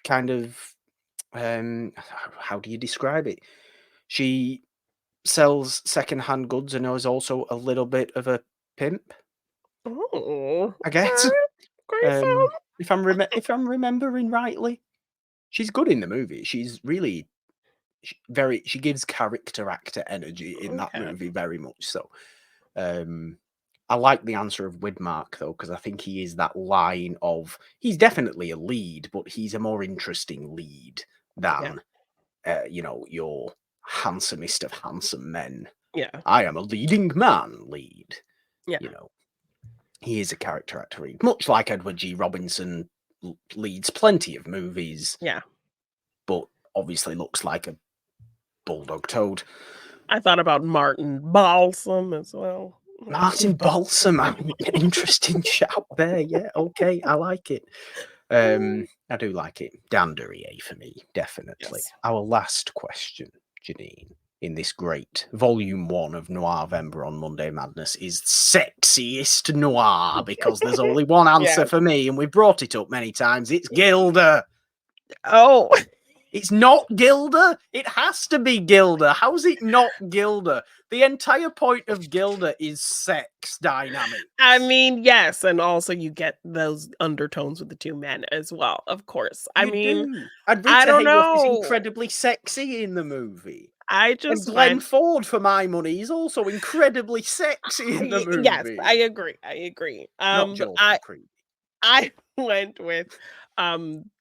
kind of how do you describe it? She sells secondhand goods and is also a little bit of a pimp, Oh, I guess. okay. Great film. If I'm remembering rightly. She's good in the movie. She's really she gives character actor energy in that Okay. movie very much so. Um, I like the answer of Widmark though, because I think he is that line of he's definitely a lead, but he's a more interesting lead Yeah. than your handsomest of handsome men. Yeah. I am a leading man lead. Yeah. You know, he is a character actor lead, much like Edward G. Robinson leads plenty of movies, Yeah. but obviously looks like a bulldog toad. I thought about Martin Balsam as well. Martin Balsam, interesting shout there. Yeah, okay, I like it. I do like it. Dan Duryea for me, definitely. Yes. Our last question, Jeannine, in this great volume 1 of Noirvember on Monday Madness is sexiest noir, because there's only one answer Yes. for me, and we've brought it up many times. It's Gilda. Oh, It's not Gilda. It has to be Gilda. How's it not Gilda? The entire point of Gilda is sex dynamics. I mean, yes, and also you get those undertones with the 2 men as well, of course. I You mean, do. And I Rita don't Hayworth is know. incredibly sexy in the movie. I And just Glenn went Ford, for my money, is also incredibly sexy in the yes, I movie. agree, I agree. Not But Joel I Creed. I went with,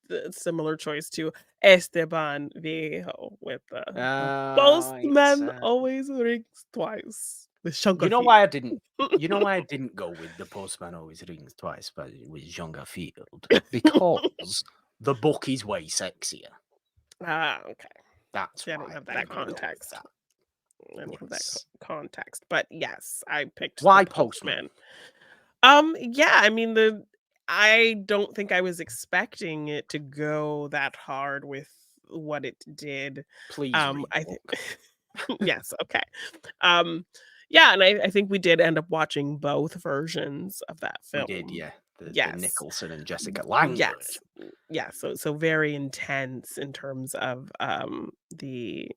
the similar choice to Esteban Viejo with, The It's Postman Always Rings Twice with you Shankar know Field. why I didn't you know why I didn't go with The Postman Always Rings Twice but with Jean Garfield? Because the book is way sexier. Ah, okay. That's See, I didn't why have I'm that gonna go with context. that. I didn't have that Yes. context, but yes, I picked The Why Postman? Postman. Yeah, I mean, I don't think I was expecting it to go that hard with what it did. Please read the I think book. yes, okay. Um, yeah, and I think we did end up watching both versions of that We did, film. yeah. The Yes. Nicholson and Jessica Lange Yes. version. Yeah, so very intense in terms of, the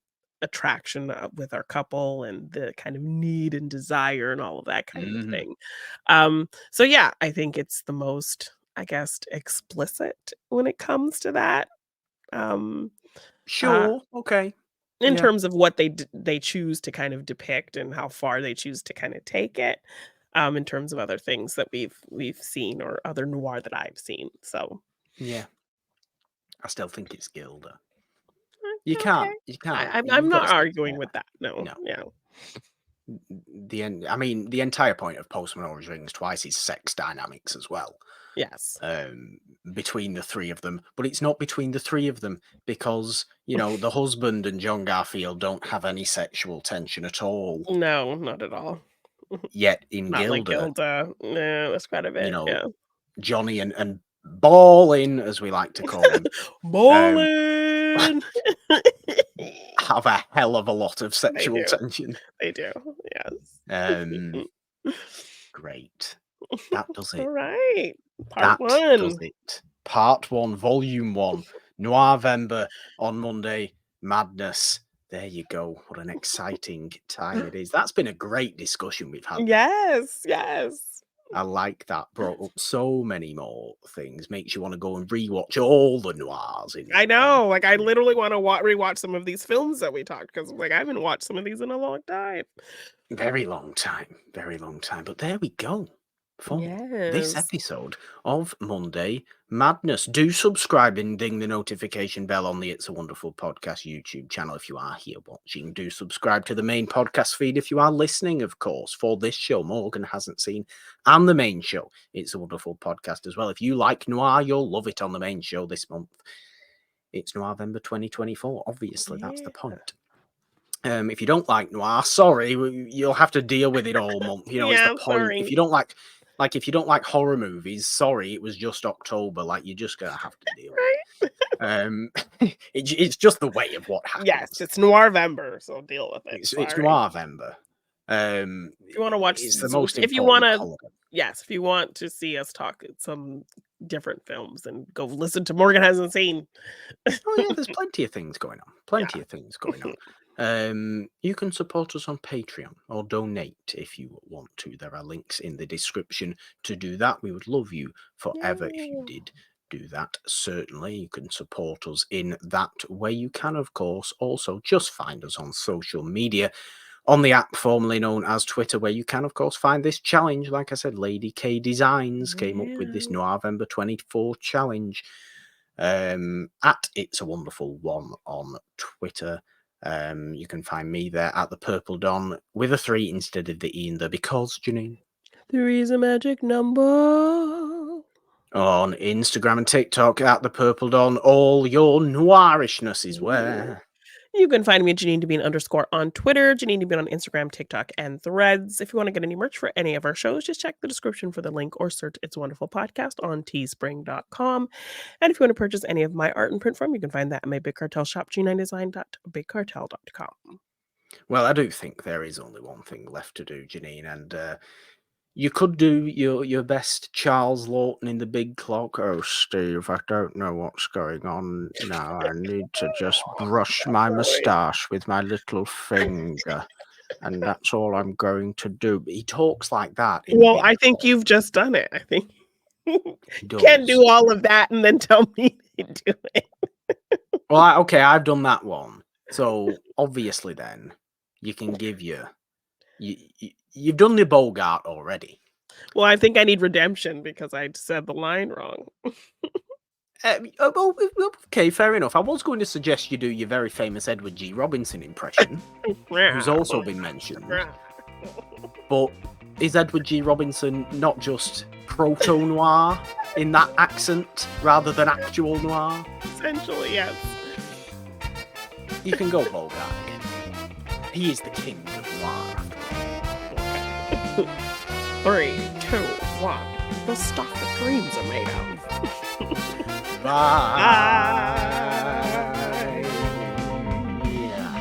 attraction with our couple and the kind of need and desire and all of that kind of Mhm. thing. So yeah, I think it's the most, I guess, explicit when it comes to that. Um, uh, Sure, okay. in Yeah, terms of what they choose to kind of depict and how far they choose to kind of take it. In terms of other things that we've seen or other noir that I've seen. So yeah. I still think it's Gilda. okay. You can't. I'm You've got not to stick arguing together. with that. No, No. yeah. I mean, the entire point of Postman always rings twice is sex dynamics as well. Yes. Um, between the three of them, but it's not between the three of them because the husband and John Garfield don't have any sexual tension at all. No, not at all. Yet in Not like Gilda, Gilda. No, that's quite a you bit, know, yeah. Johnny and Ballin, as we like to call him, um, Ballin'! have a hell of a lot of They sexual do, tension. they do, yes. Um, Great. That does it. Alright, part That does 1. it. Part 1, Volume 1, Noirvember on Monday, Madness. There you go. What an exciting time it is. That's been a great discussion we've had there. Yes, yes. I like that. Brought up so many more things. Makes you want to go and rewatch all the noirs in I November. know, like, I literally wanna rewatch some of these films that we talked because, like, I haven't watched some of these in a long time. Very long time. Very long time. But there we go. For this Yes. episode of Monday Madness. Do subscribe and ding the notification bell on the It's a Wonderful Podcast YouTube channel if you are here watching. Do subscribe to the main podcast feed if you are listening, of course, for this show Morgan hasn't seen, and the main show, It's a Wonderful Podcast as well. If you like noir, you'll love it on the main show this month. It's Noirvember 2024. Obviously, that's the Yeah. point. If you don't like noir, sorry, you'll have to deal with it all month. It's the Yeah, point. If sorry. you don't if you don't like horror movies, sorry, it was just October. Like you're just gonna have to deal with Right? it. It's just the way of what Yes, happens. it's Noirvember, so deal with it, It's sorry. Noirvember. If you wanna watch It's the so most if you important wanna holiday. yes, if you want to see us talk some different films, then go listen to Morgan Hasn't Seen. Oh yeah, there's plenty of things going on. Plenty Yeah. of things going on. You can support us on Patreon or donate if you want to. There are links in the description to do that. We would love you forever if you Yeah. did do that. Certainly, you can support us in that way. You can, of course, also just find us on social media on the app formerly known as Twitter, where you can, of course, find this challenge. Like I said, Lady K Designs came up with this Yeah. Noirvember 24 challenge. At It's a Wonderful One on Twitter. You can find me there at the Purple Dawn with a 3 instead of the E in there because, Jeannine. 3 is a magic number. On Instagram and TikTok at the Purple Dawn, all your noirishness is where. You can find me at Jeannine_Devine on Twitter, Jeannine Devine on Instagram, TikTok, and Threads. If you want to get any merch for any of our shows, just check the description for the link or search It's a Wonderful Podcast on teespring.com. And if you want to purchase any of my art in print form, you can find that at my Big Cartel shop, g9design.bigcartel.com. Well, I do think there is only one thing left to do, Jeannine, and you could do your best Charles Lawton in The Big Clock. Oh, Steve, I don't know what's going on now. I need to just brush my moustache with my little finger. And that's all I'm going to do. But he talks like that in The Well, Big I think Clock. you've just done it. I think He you can't does. do all of that and then tell me to do it. Well, okay, I've done that one. So, obviously then, you can give you've done the Bogart already. Well, I think I need redemption because I said the line wrong. Okay, fair enough. I was going to suggest you do your very famous Edward G. Robinson impression, who's also been mentioned. But is Edward G. Robinson not just proto-noir in that accent rather than actual noir? Essentially, yes. You can go Bogart again. He is the king of noir. 3, 2, 1. The stuff that dreams are made of. Bye. Yeah.